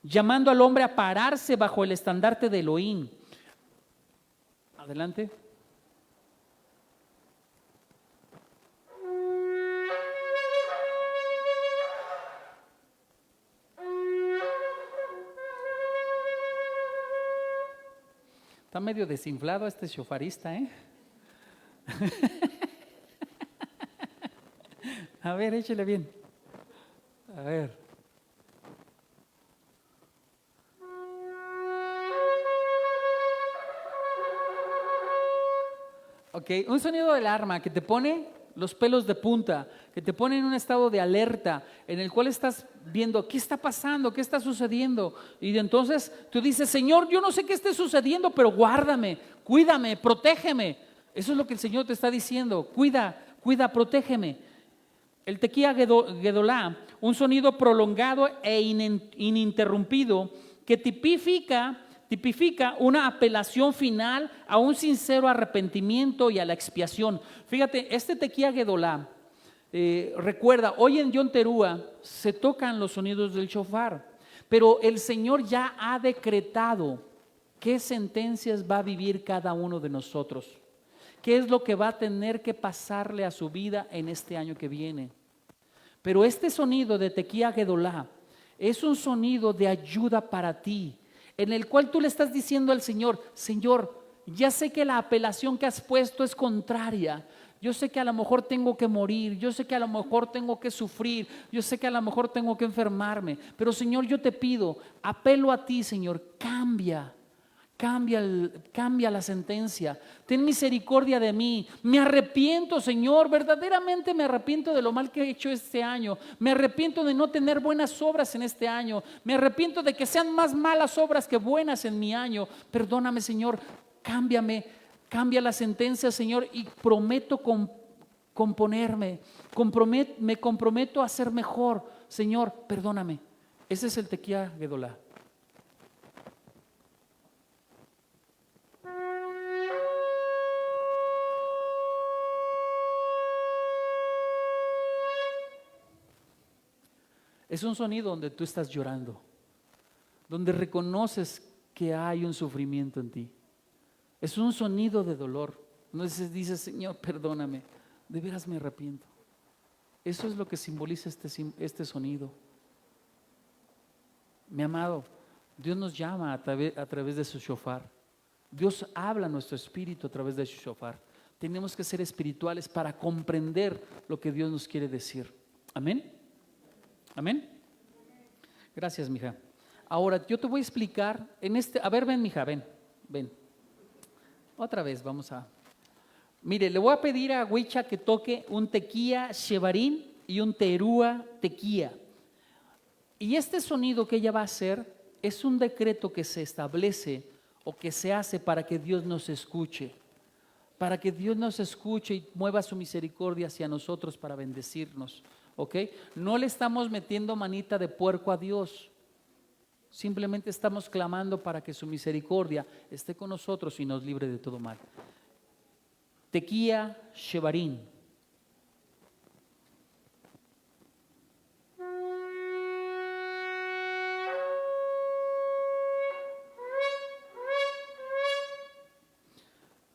llamando al hombre a pararse bajo el estandarte de Elohim. Adelante. Está medio desinflado este shofarista, ¿eh? A ver, échale bien. A ver. Ok, un sonido de alarma que te pone los pelos de punta, que te pone en un estado de alerta, en el cual estás viendo qué está pasando, qué está sucediendo. Y entonces tú dices, Señor, yo no sé qué esté sucediendo, pero guárdame, cuídame, protégeme. Eso es lo que el Señor te está diciendo, cuida, protégeme. El tequía gedolá, un sonido prolongado e ininterrumpido que tipifica una apelación final a un sincero arrepentimiento y a la expiación. Fíjate, este tequía gedolá, recuerda, hoy en Yom Teruah se tocan los sonidos del shofar, pero el Señor ya ha decretado qué sentencias va a vivir cada uno de nosotros. ¿Qué es lo que va a tener que pasarle a su vida en este año que viene? Pero este sonido de tequía gedolá es un sonido de ayuda para ti, en el cual tú le estás diciendo al Señor, Señor, ya sé que la apelación que has puesto es contraria, yo sé que a lo mejor tengo que morir, yo sé que a lo mejor tengo que sufrir, yo sé que a lo mejor tengo que enfermarme, pero Señor, yo te pido, apelo a ti, Señor, cambia la sentencia, ten misericordia de mí, me arrepiento, Señor, verdaderamente me arrepiento de lo mal que he hecho este año, me arrepiento de no tener buenas obras en este año, me arrepiento de que sean más malas obras que buenas en mi año, perdóname, Señor, cambia la sentencia, Señor, y prometo me comprometo a ser mejor, Señor, perdóname. Ese es el tequía gedolá. Es un sonido donde tú estás llorando, donde reconoces que hay un sufrimiento en ti. Es un sonido de dolor. Entonces dices, Señor, perdóname, de veras me arrepiento. Eso es lo que simboliza este sonido. Mi amado, Dios nos llama a través de su shofar. Dios habla a nuestro espíritu a través de su shofar. Tenemos que ser espirituales para comprender lo que Dios nos quiere decir. Amén. Amén. Gracias, mija. Ahora yo te voy a explicar a ver, ven, mija, ven. Otra vez vamos a. Mire, le voy a pedir a Huicha que toque un tequía shevarín y un terúa tequía. Y este sonido que ella va a hacer es un decreto que se establece o que se hace para que Dios nos escuche. Para que Dios nos escuche y mueva su misericordia hacia nosotros para bendecirnos. ¿Ok? No le estamos metiendo manita de puerco a Dios. Simplemente estamos clamando para que su misericordia esté con nosotros y nos libre de todo mal. Tequía shevarín.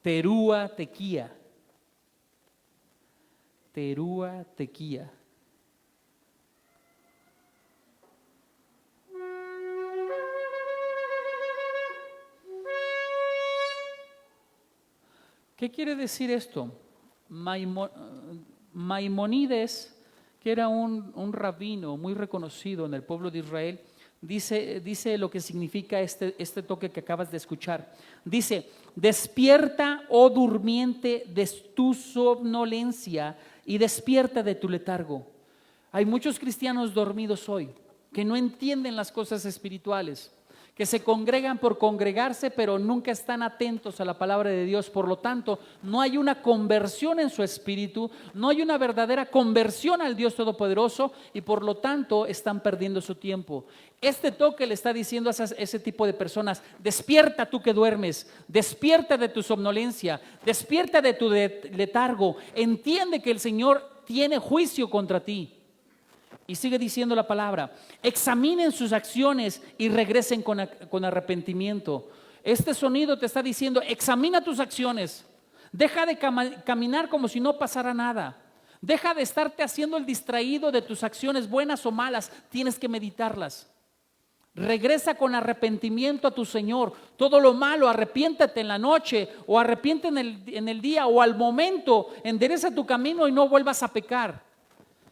Terúa tequía. Terúa tequía. ¿Qué quiere decir esto? Maimonides, que era un rabino muy reconocido en el pueblo de Israel, dice lo que significa este toque que acabas de escuchar. Dice: despierta, oh durmiente, de tu somnolencia y despierta de tu letargo. Hay muchos cristianos dormidos hoy que no entienden las cosas espirituales, que se congregan por congregarse, pero nunca están atentos a la palabra de Dios. Por lo tanto, no hay una conversión en su espíritu, no hay una verdadera conversión al Dios Todopoderoso y por lo tanto están perdiendo su tiempo. Este toque le está diciendo a ese tipo de personas: despierta tú que duermes, despierta de tu somnolencia, despierta de tu letargo, entiende que el Señor tiene juicio contra ti. Y sigue diciendo la palabra: examinen sus acciones y regresen con arrepentimiento. Este sonido te está diciendo: examina tus acciones, deja de caminar como si no pasara nada, deja de estarte haciendo el distraído de tus acciones buenas o malas, tienes que meditarlas. Regresa con arrepentimiento a tu Señor. Todo lo malo, arrepiéntate en la noche o arrepiente en el día o al momento, endereza tu camino y no vuelvas a pecar.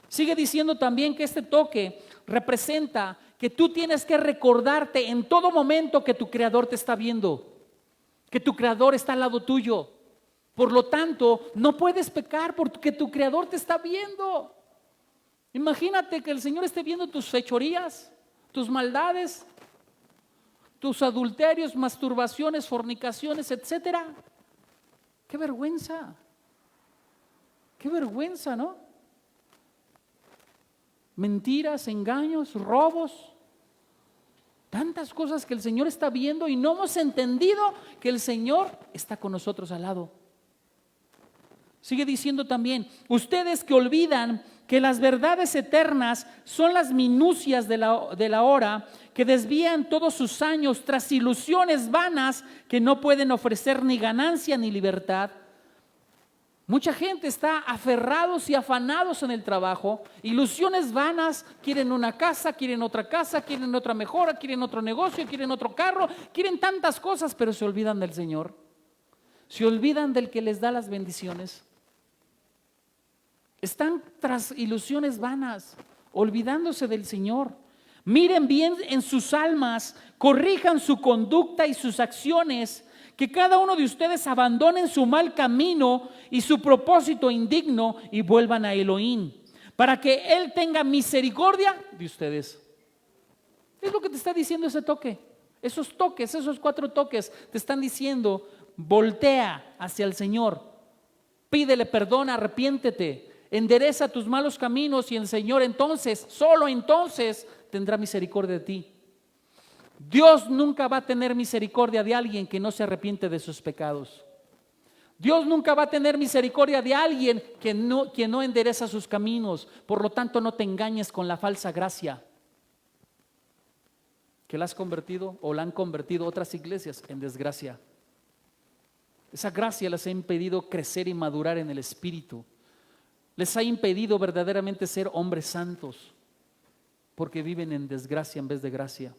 Sigue diciendo también que este toque representa que tú tienes que recordarte en todo momento que tu Creador te está viendo, que tu Creador está al lado tuyo. Por lo tanto, no puedes pecar porque tu Creador te está viendo. Imagínate que el Señor esté viendo tus fechorías, tus maldades, tus adulterios, masturbaciones, fornicaciones, etcétera. ¡Qué vergüenza! ¡Qué vergüenza!, ¿no? Mentiras, engaños, robos, tantas cosas que el Señor está viendo y no hemos entendido que el Señor está con nosotros al lado. Sigue diciendo también: ustedes que olvidan que las verdades eternas son las minucias de la hora, que desvían todos sus años tras ilusiones vanas que no pueden ofrecer ni ganancia ni libertad. Mucha gente está aferrados y afanados en el trabajo, ilusiones vanas, quieren una casa, quieren otra mejora, quieren otro negocio, quieren otro carro, quieren tantas cosas, pero se olvidan del Señor, se olvidan del que les da las bendiciones. Están tras ilusiones vanas, olvidándose del Señor. Miren bien en sus almas, corrijan su conducta y sus acciones, que cada uno de ustedes abandonen su mal camino y su propósito indigno y vuelvan a Elohim, para que Él tenga misericordia de ustedes. Es lo que te está diciendo ese toque. Esos toques, esos 4 toques te están diciendo: voltea hacia el Señor, pídele perdón, arrepiéntete, endereza tus malos caminos y el Señor entonces, solo entonces, tendrá misericordia de ti. Dios nunca va a tener misericordia de alguien que no se arrepiente de sus pecados. Dios nunca va a tener misericordia de alguien que no endereza sus caminos. Por lo tanto, no te engañes con la falsa gracia que la has convertido o la han convertido otras iglesias en desgracia. Esa gracia les ha impedido crecer y madurar en el Espíritu. les ha impedido verdaderamente ser hombres santos, porque viven en desgracia en vez de gracia.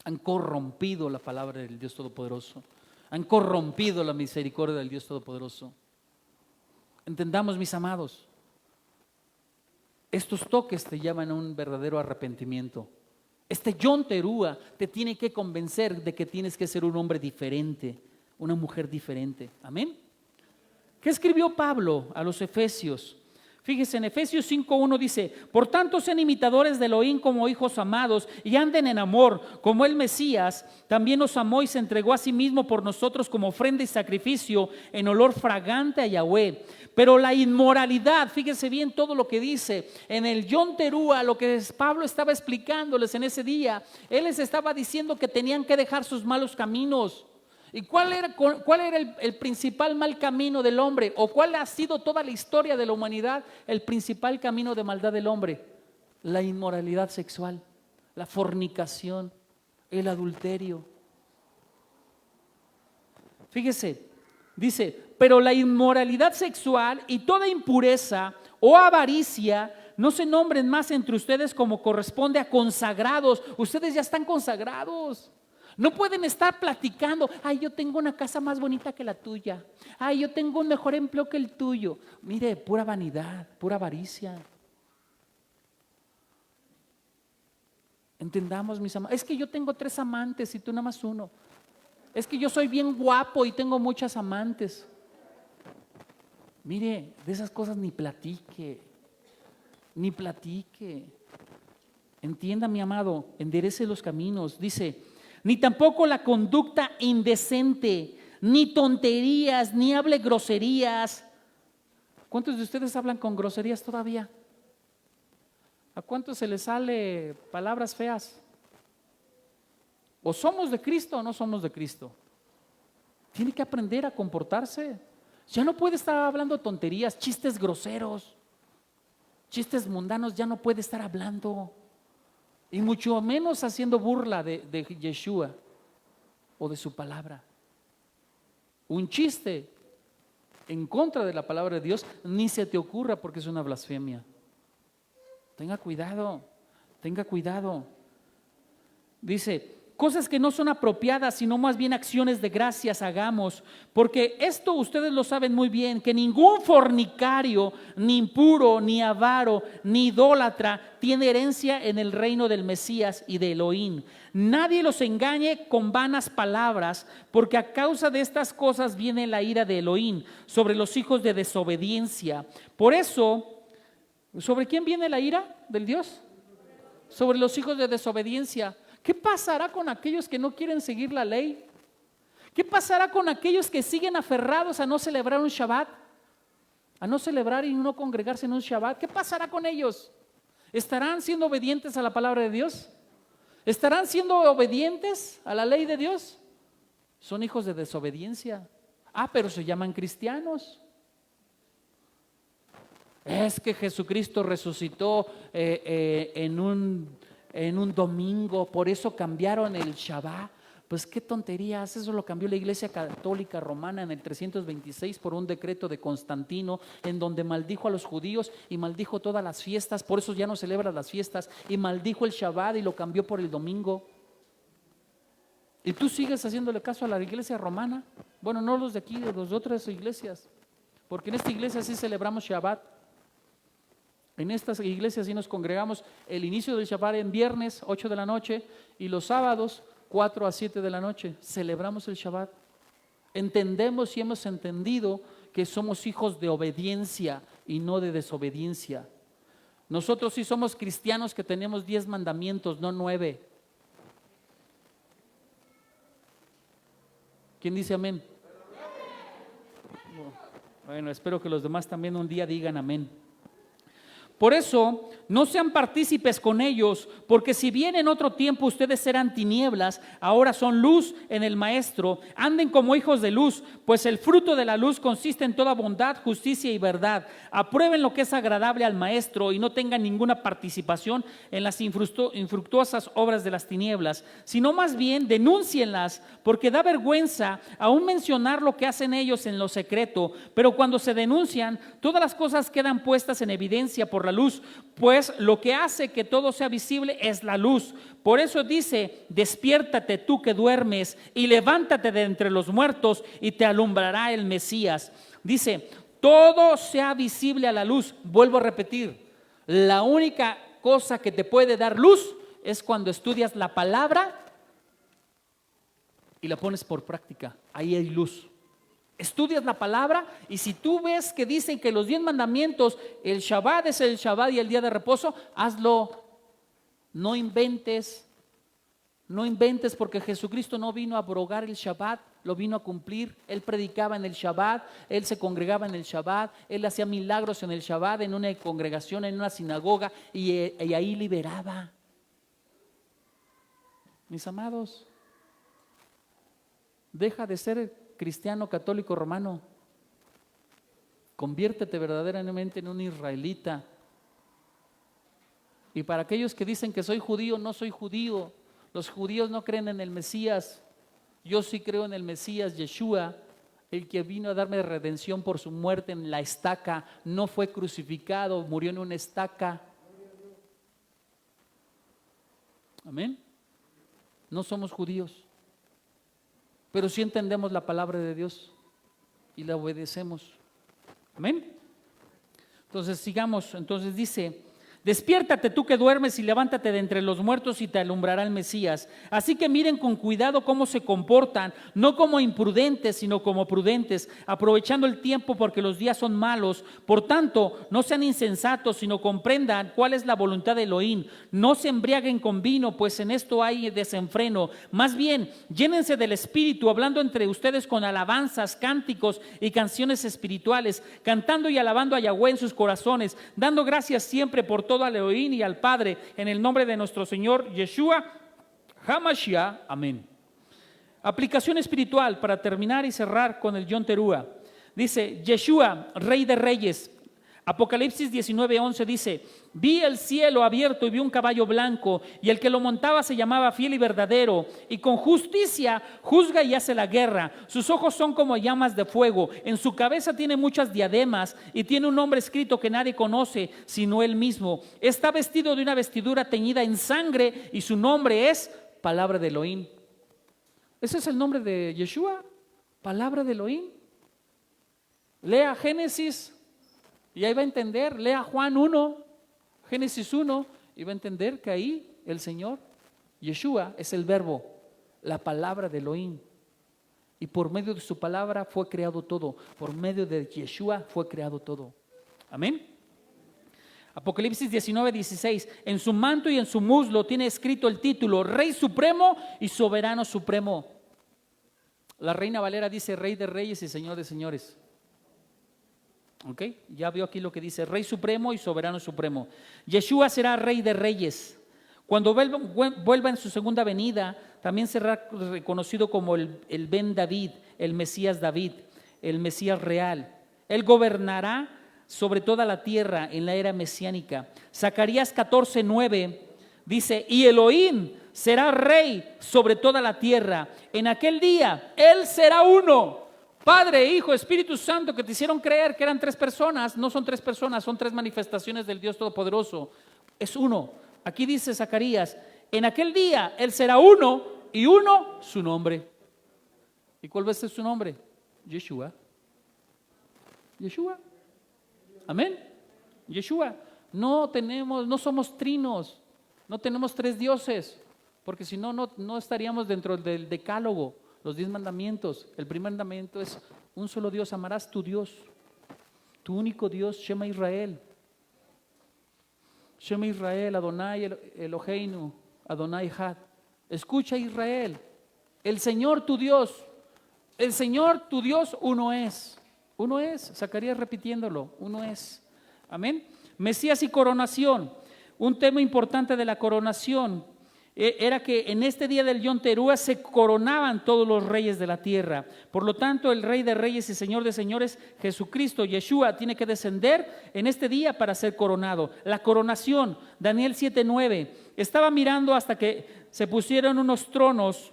Han corrompido la palabra del Dios Todopoderoso, han corrompido la misericordia del Dios Todopoderoso. Entendamos, mis amados, estos toques te llevan a un verdadero arrepentimiento. Este John Terúa te tiene que convencer de que tienes que ser un hombre diferente, una mujer diferente. Amén. ¿Qué escribió Pablo a los Efesios? Fíjese, en Efesios 5:1 dice: por tanto sean imitadores de Elohim como hijos amados y anden en amor, como el Mesías también nos amó y se entregó a sí mismo por nosotros como ofrenda y sacrificio en olor fragante a Yahweh. Pero la inmoralidad, fíjese bien todo lo que dice en el John Terúa, lo que Pablo estaba explicándoles en ese día. Él les estaba diciendo que tenían que dejar sus malos caminos. ¿Y cuál era el principal mal camino del hombre? ¿O cuál ha sido toda la historia de la humanidad? El principal camino de maldad del hombre: la inmoralidad sexual, la fornicación, el adulterio. Fíjese, dice: pero la inmoralidad sexual y toda impureza o avaricia no se nombren más entre ustedes como corresponde a consagrados. Ustedes ya están consagrados. No pueden estar platicando: ay, yo tengo una casa más bonita que la tuya, ay, yo tengo un mejor empleo que el tuyo. Mire, pura vanidad, pura avaricia. Entendamos, mis amados. Es que yo tengo 3 amantes y tú nada más 1. Es que yo soy bien guapo y tengo muchas amantes. Mire, de esas cosas ni platique, ni platique. Entienda, mi amado, enderece los caminos. Dice: ni tampoco la conducta indecente, ni tonterías, ni hable groserías. ¿Cuántos de ustedes hablan con groserías todavía? ¿A cuántos se les sale palabras feas? ¿O somos de Cristo o no somos de Cristo? Tiene que aprender a comportarse. Ya no puede estar hablando tonterías, chistes groseros, chistes mundanos, ya no puede estar hablando. Y mucho menos haciendo burla de Yeshua o de su palabra. Un chiste en contra de la palabra de Dios ni se te ocurra, porque es una blasfemia. Tenga cuidado, tenga cuidado. Dice: cosas que no son apropiadas, sino más bien acciones de gracias hagamos, porque esto ustedes lo saben muy bien, que ningún fornicario, ni impuro, ni avaro, ni idólatra tiene herencia en el reino del Mesías y de Elohim. Nadie los engañe con vanas palabras, porque a causa de estas cosas viene la ira de Elohim sobre los hijos de desobediencia. Por eso, ¿sobre quién viene la ira del Dios? Sobre los hijos de desobediencia. ¿Qué pasará con aquellos que no quieren seguir la ley? ¿Qué pasará con aquellos que siguen aferrados a no celebrar un Shabbat? A no celebrar y no congregarse en un Shabbat. ¿Qué pasará con ellos? ¿Estarán siendo obedientes a la palabra de Dios? ¿Estarán siendo obedientes a la ley de Dios? Son hijos de desobediencia. Pero se llaman cristianos. Es que Jesucristo resucitó en un domingo, por eso cambiaron el Shabbat. Pues qué tonterías, eso lo cambió la Iglesia Católica Romana en el 326 por un decreto de Constantino, en donde maldijo a los judíos y maldijo todas las fiestas. Por eso ya no celebra las fiestas, y maldijo el Shabbat y lo cambió por el domingo. ¿Y tú sigues haciéndole caso a la Iglesia Romana? Bueno, no los de aquí, de las otras iglesias, porque en esta iglesia sí celebramos Shabbat. En estas iglesias sí nos congregamos el inicio del Shabbat en viernes 8 de la noche y los sábados 4 a 7 de la noche. Celebramos el Shabbat. Entendemos y hemos entendido que somos hijos de obediencia y no de desobediencia. Nosotros sí somos cristianos que tenemos 10 mandamientos, no 9. ¿Quién dice amén? Bueno, espero que los demás también un día digan amén. Por eso, no sean partícipes con ellos, porque si bien en otro tiempo ustedes eran tinieblas, ahora son luz en el Maestro. Anden como hijos de luz, pues el fruto de la luz consiste en toda bondad, justicia y verdad. Aprueben lo que es agradable al Maestro y no tengan ninguna participación en las infructuosas obras de las tinieblas, sino más bien denúncienlas, porque da vergüenza aún mencionar lo que hacen ellos en lo secreto. Pero cuando se denuncian, todas las cosas quedan puestas en evidencia por la luz, pues lo que hace que todo sea visible es la luz. Por eso dice: despiértate tú que duermes y levántate de entre los muertos y te alumbrará el Mesías. Dice: todo sea visible a la luz. Vuelvo a repetir, la única cosa que te puede dar luz es cuando estudias la palabra y la pones por práctica. Ahí hay luz. Estudias la palabra y si tú ves que dicen que los 10 mandamientos, el Shabbat es el Shabbat y el día de reposo, hazlo. No inventes, porque Jesucristo no vino a abrogar el Shabbat, lo vino a cumplir. Él predicaba en el Shabbat, Él se congregaba en el Shabbat, Él hacía milagros en el Shabbat, en una congregación, en una sinagoga y ahí liberaba. Mis amados, deja de ser cristiano, católico, romano. Conviértete verdaderamente en un israelita. Y para aquellos que dicen que soy judío, no soy judío. Los judíos no creen en el Mesías. Yo sí creo en el Mesías, Yeshua, el que vino a darme redención por su muerte en la estaca. No fue crucificado, murió en una estaca. Amén. No somos judíos, pero sí entendemos la palabra de Dios y la obedecemos. Amén. Entonces sigamos. Entonces dice: despiértate tú que duermes y levántate de entre los muertos y te alumbrará el Mesías. Así que miren con cuidado cómo se comportan, no como imprudentes, sino como prudentes, aprovechando el tiempo porque los días son malos. Por tanto, no sean insensatos, sino comprendan cuál es la voluntad de Elohim. No se embriaguen con vino, pues en esto hay desenfreno. Más bien, llénense del Espíritu, hablando entre ustedes con alabanzas, cánticos y canciones espirituales, cantando y alabando a Yahweh en sus corazones, dando gracias siempre por todo al Elohim y al Padre, en el nombre de nuestro Señor Yeshua HaMashiach. Amén. Aplicación espiritual para terminar y cerrar con el Yom Teruah. Dice: Yeshua, Rey de Reyes. Apocalipsis 19:11 dice: vi el cielo abierto y vi un caballo blanco, y el que lo montaba se llamaba Fiel y Verdadero, y con justicia juzga y hace la guerra. Sus ojos son como llamas de fuego, en su cabeza tiene muchas diademas, y tiene un nombre escrito que nadie conoce sino él mismo. Está vestido de una vestidura teñida en sangre, y su nombre es Palabra de Elohim. Ese es el nombre de Yeshua, Palabra de Elohim. Lea Génesis y ahí va a entender. Lea Juan 1, Génesis 1, y va a entender que ahí el Señor, Yeshua, es el verbo, la palabra de Elohim. Y por medio de su palabra fue creado todo. Por medio de Yeshua fue creado todo. Amén. Apocalipsis 19:16. En su manto y en su muslo tiene escrito el título: Rey Supremo y Soberano Supremo. La Reina Valera dice: Rey de Reyes y Señor de Señores. ¿Ok? Ya vio aquí lo que dice: Rey Supremo y Soberano Supremo. Yeshua será Rey de Reyes. Cuando vuelva en su segunda venida, también será reconocido como el Ben David, el Mesías David, el Mesías real. Él gobernará sobre toda la tierra en la era mesiánica. Zacarías 14:9 dice: y Elohim será rey sobre toda la tierra. En aquel día Él será uno. Padre, Hijo, Espíritu Santo, que te hicieron creer que eran 3 personas. No son 3 personas, son 3 manifestaciones del Dios Todopoderoso. Es uno. Aquí dice Zacarías: en aquel día Él será uno, y uno su nombre. ¿Y cuál va a ser su nombre? Yeshua. Yeshua. Amén. Yeshua. No somos trinos. No tenemos 3 dioses, porque si no, no estaríamos dentro del decálogo, los 10 mandamientos. El primer mandamiento es un solo Dios: amarás tu Dios, tu único Dios, Shema Israel. Shema Israel, Adonai Eloheinu, Adonai Had. Escucha, Israel, el Señor tu Dios, uno es. Uno es. Zacarías repitiéndolo: uno es. Amén. Mesías y coronación. Un tema importante de la coronación era que en este día del Yom Teruah se coronaban todos los reyes de la tierra. Por lo tanto, el Rey de Reyes y Señor de Señores, Jesucristo, Yeshua, tiene que descender en este día para ser coronado. La coronación, Daniel 7:9. Estaba mirando hasta que se pusieron unos tronos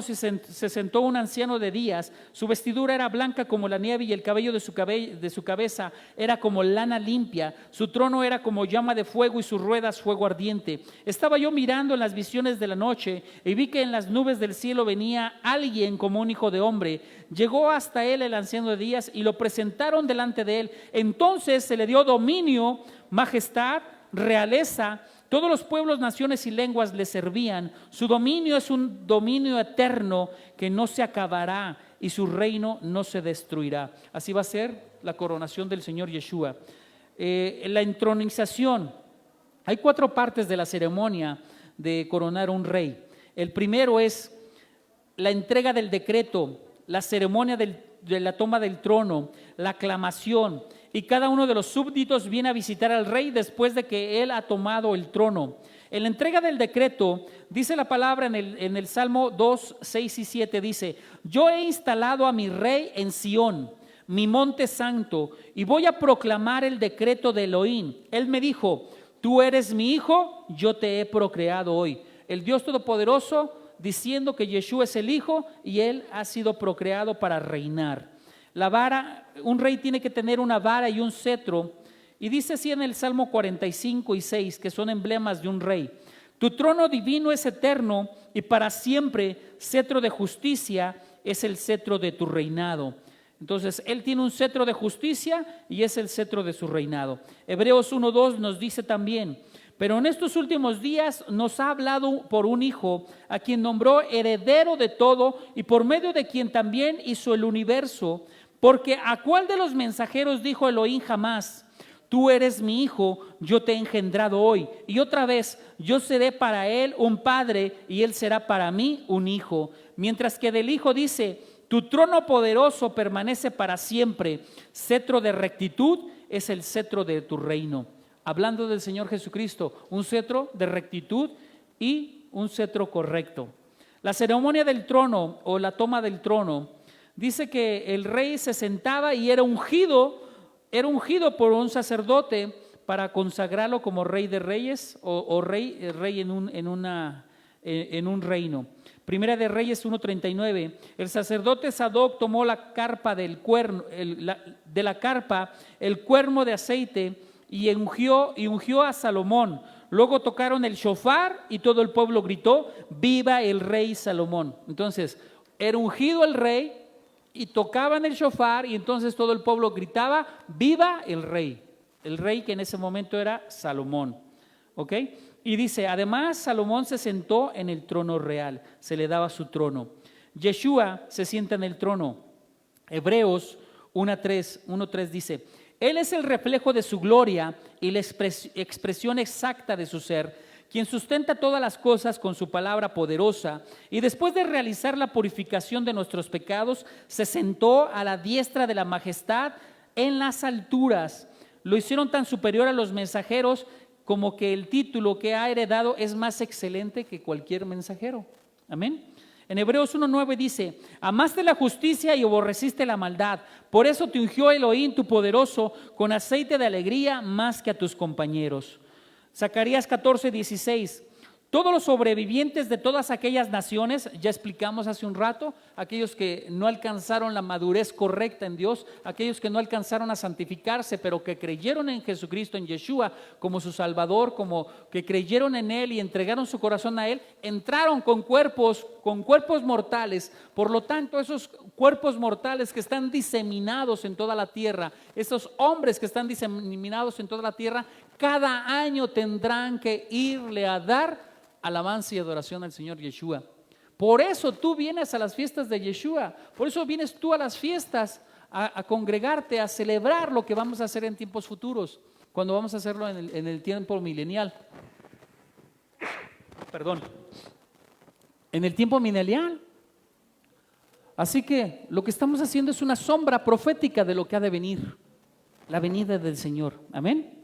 y se sentó un anciano de días. Su vestidura era blanca como la nieve y el cabello de su cabeza era como lana limpia. Su trono era como llama de fuego y sus ruedas fuego ardiente. Estaba yo mirando en las visiones de la noche y vi que en las nubes del cielo venía alguien como un hijo de hombre. Llegó hasta él el anciano de días y lo presentaron delante de él. Entonces se le dio dominio, majestad, realeza. Todos los pueblos, naciones y lenguas le servían. Su dominio es un dominio eterno que no se acabará y su reino no se destruirá. Así va a ser la coronación del Señor Yeshua. La entronización. Hay 4 partes de la ceremonia de coronar un rey. El primero es la entrega del decreto, la ceremonia de la toma del trono, la aclamación. Y cada uno de los súbditos viene a visitar al rey después de que él ha tomado el trono. En la entrega del decreto, dice la palabra en el Salmo 2, 6 y 7, dice: yo he instalado a mi rey en Sión, mi monte santo, y voy a proclamar el decreto de Elohim. Él me dijo: tú eres mi hijo, yo te he procreado hoy. El Dios Todopoderoso diciendo que Yeshua es el hijo y él ha sido procreado para reinar. La vara, un rey tiene que tener una vara y un cetro, y dice así en el Salmo 45 y 6, que son emblemas de un rey: tu trono divino es eterno y para siempre, cetro de justicia es el cetro de tu reinado. Entonces, él tiene un cetro de justicia y es el cetro de su reinado. Hebreos 1:2 nos dice también: pero en estos últimos días nos ha hablado por un hijo, a quien nombró heredero de todo y por medio de quien también hizo el universo. Porque ¿a cuál de los mensajeros dijo Elohim jamás: tú eres mi hijo, yo te he engendrado hoy? Y otra vez: yo seré para él un padre y él será para mí un hijo. Mientras que del hijo dice: tu trono poderoso permanece para siempre, cetro de rectitud es el cetro de tu reino. Hablando del Señor Jesucristo, un cetro de rectitud y un cetro correcto. La ceremonia del trono o la toma del trono dice que el rey se sentaba y era ungido por un sacerdote para consagrarlo como rey de reyes o rey en un reino. Primera de Reyes 1:39. El sacerdote Sadoc tomó la carpa del cuerno, de la carpa el cuerno de aceite y ungió a Salomón. Luego tocaron el shofar y todo el pueblo gritó: viva el rey Salomón. Entonces, era ungido el rey y tocaban el shofar y entonces todo el pueblo gritaba: viva el rey que en ese momento era Salomón. ¿Ok? Y dice: además Salomón se sentó en el trono real, se le daba su trono. Yeshua se sienta en el trono. Hebreos 1:3 dice: él es el reflejo de su gloria y la expresión exacta de su ser, quien sustenta todas las cosas con su palabra poderosa, y después de realizar la purificación de nuestros pecados, se sentó a la diestra de la majestad en las alturas. Lo hicieron tan superior a los mensajeros como que el título que ha heredado es más excelente que cualquier mensajero. Amén. En Hebreos 1:9 dice: amaste la justicia y aborreciste la maldad, por eso te ungió Elohim tu poderoso con aceite de alegría más que a tus compañeros. Zacarías 14:16: todos los sobrevivientes de todas aquellas naciones, ya explicamos hace un rato, aquellos que no alcanzaron la madurez correcta en Dios, aquellos que no alcanzaron a santificarse, pero que creyeron en Jesucristo, en Yeshua, como su Salvador, como que creyeron en Él y entregaron su corazón a Él, entraron con cuerpos mortales. Por lo tanto, esos cuerpos mortales que están diseminados en toda la tierra, esos hombres que están diseminados en toda la tierra, cada año tendrán que irle a dar alabanza y adoración al Señor Yeshua. Por eso tú vienes a las fiestas de Yeshua, por eso vienes tú a las fiestas a congregarte, a celebrar lo que vamos a hacer en tiempos futuros, cuando vamos a hacerlo en el tiempo milenial. En el tiempo milenial. Así que lo que estamos haciendo es una sombra profética de lo que ha de venir, la venida del Señor. Amén.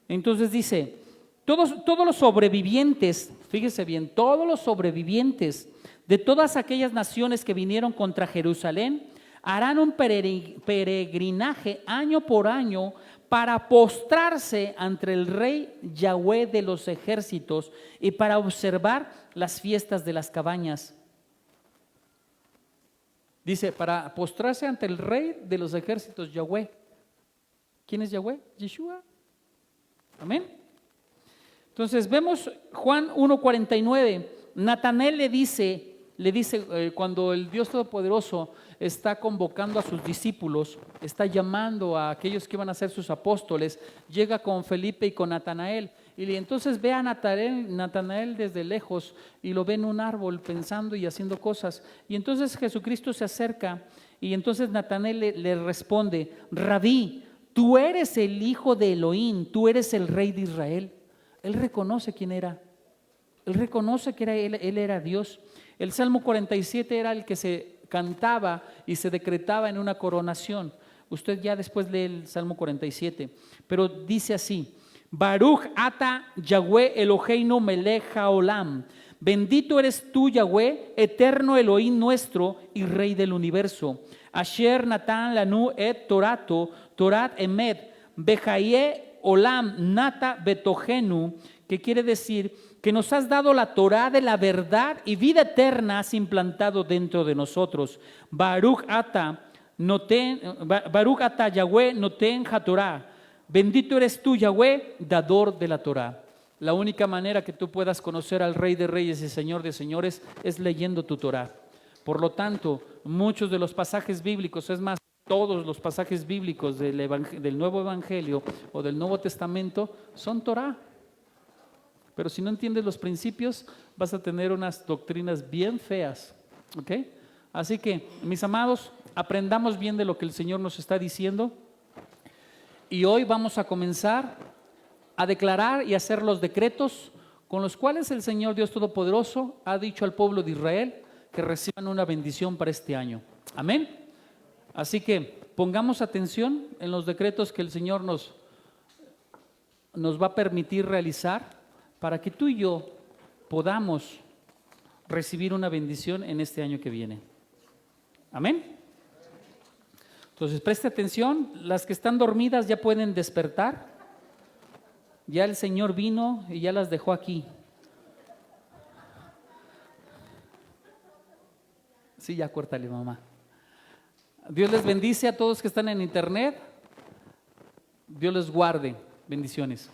Entonces dice, todos los sobrevivientes, fíjese bien, todos los sobrevivientes de todas aquellas naciones que vinieron contra Jerusalén harán un peregrinaje año por año para postrarse ante el Rey Yahweh de los ejércitos y para observar las fiestas de las cabañas. Dice, para postrarse ante el Rey de los ejércitos, Yahweh. ¿Quién es Yahweh? Yeshua. Amén. Entonces vemos Juan 1:49. Natanael le dice cuando el Dios Todopoderoso está convocando a sus discípulos, está llamando a aquellos que van a ser sus apóstoles, llega con Felipe y con Natanael, y entonces ve a Natanael desde lejos y lo ve en un árbol pensando y haciendo cosas, y entonces Jesucristo se acerca y entonces Natanael le responde, Rabí, tú eres el Hijo de Elohim, tú eres el Rey de Israel. Él reconoce quién era, él reconoce que él era Dios. El Salmo 47 era el que se cantaba y se decretaba en una coronación. Usted ya después lee el Salmo 47, pero dice así, Baruch ata Yahweh Eloheinu melech haolam. Bendito eres tú, Yahweh, eterno Elohim nuestro y Rey del universo. Asher natan lanu et torato, torat emet, bejaye olam nata betogenu, que quiere decir que nos has dado la Torá de la verdad y vida eterna has implantado dentro de nosotros. Baruch ata Yahweh noten haTorá. Bendito eres tú, Yahweh, dador de la Torá. La única manera que tú puedas conocer al Rey de Reyes y Señor de Señores es leyendo tu Torá. Por lo tanto, muchos de los pasajes bíblicos, es más, todos los pasajes bíblicos del Nuevo Evangelio o del Nuevo Testamento son Torá. Pero si no entiendes los principios, vas a tener unas doctrinas bien feas. ¿Ok? Así que, mis amados, aprendamos bien de lo que el Señor nos está diciendo. Y hoy vamos a comenzar a declarar y hacer los decretos con los cuales el Señor Dios Todopoderoso ha dicho al pueblo de Israel que reciban una bendición para este año. Amén. Así que pongamos atención en los decretos que el Señor nos va a permitir realizar para que tú y yo podamos recibir una bendición en este año que viene. Amén. Entonces preste atención, las que están dormidas ya pueden despertar. Ya el Señor vino y ya las dejó aquí. Sí, ya córtale, mamá. Dios les bendice a todos que están en internet. Dios les guarde. Bendiciones.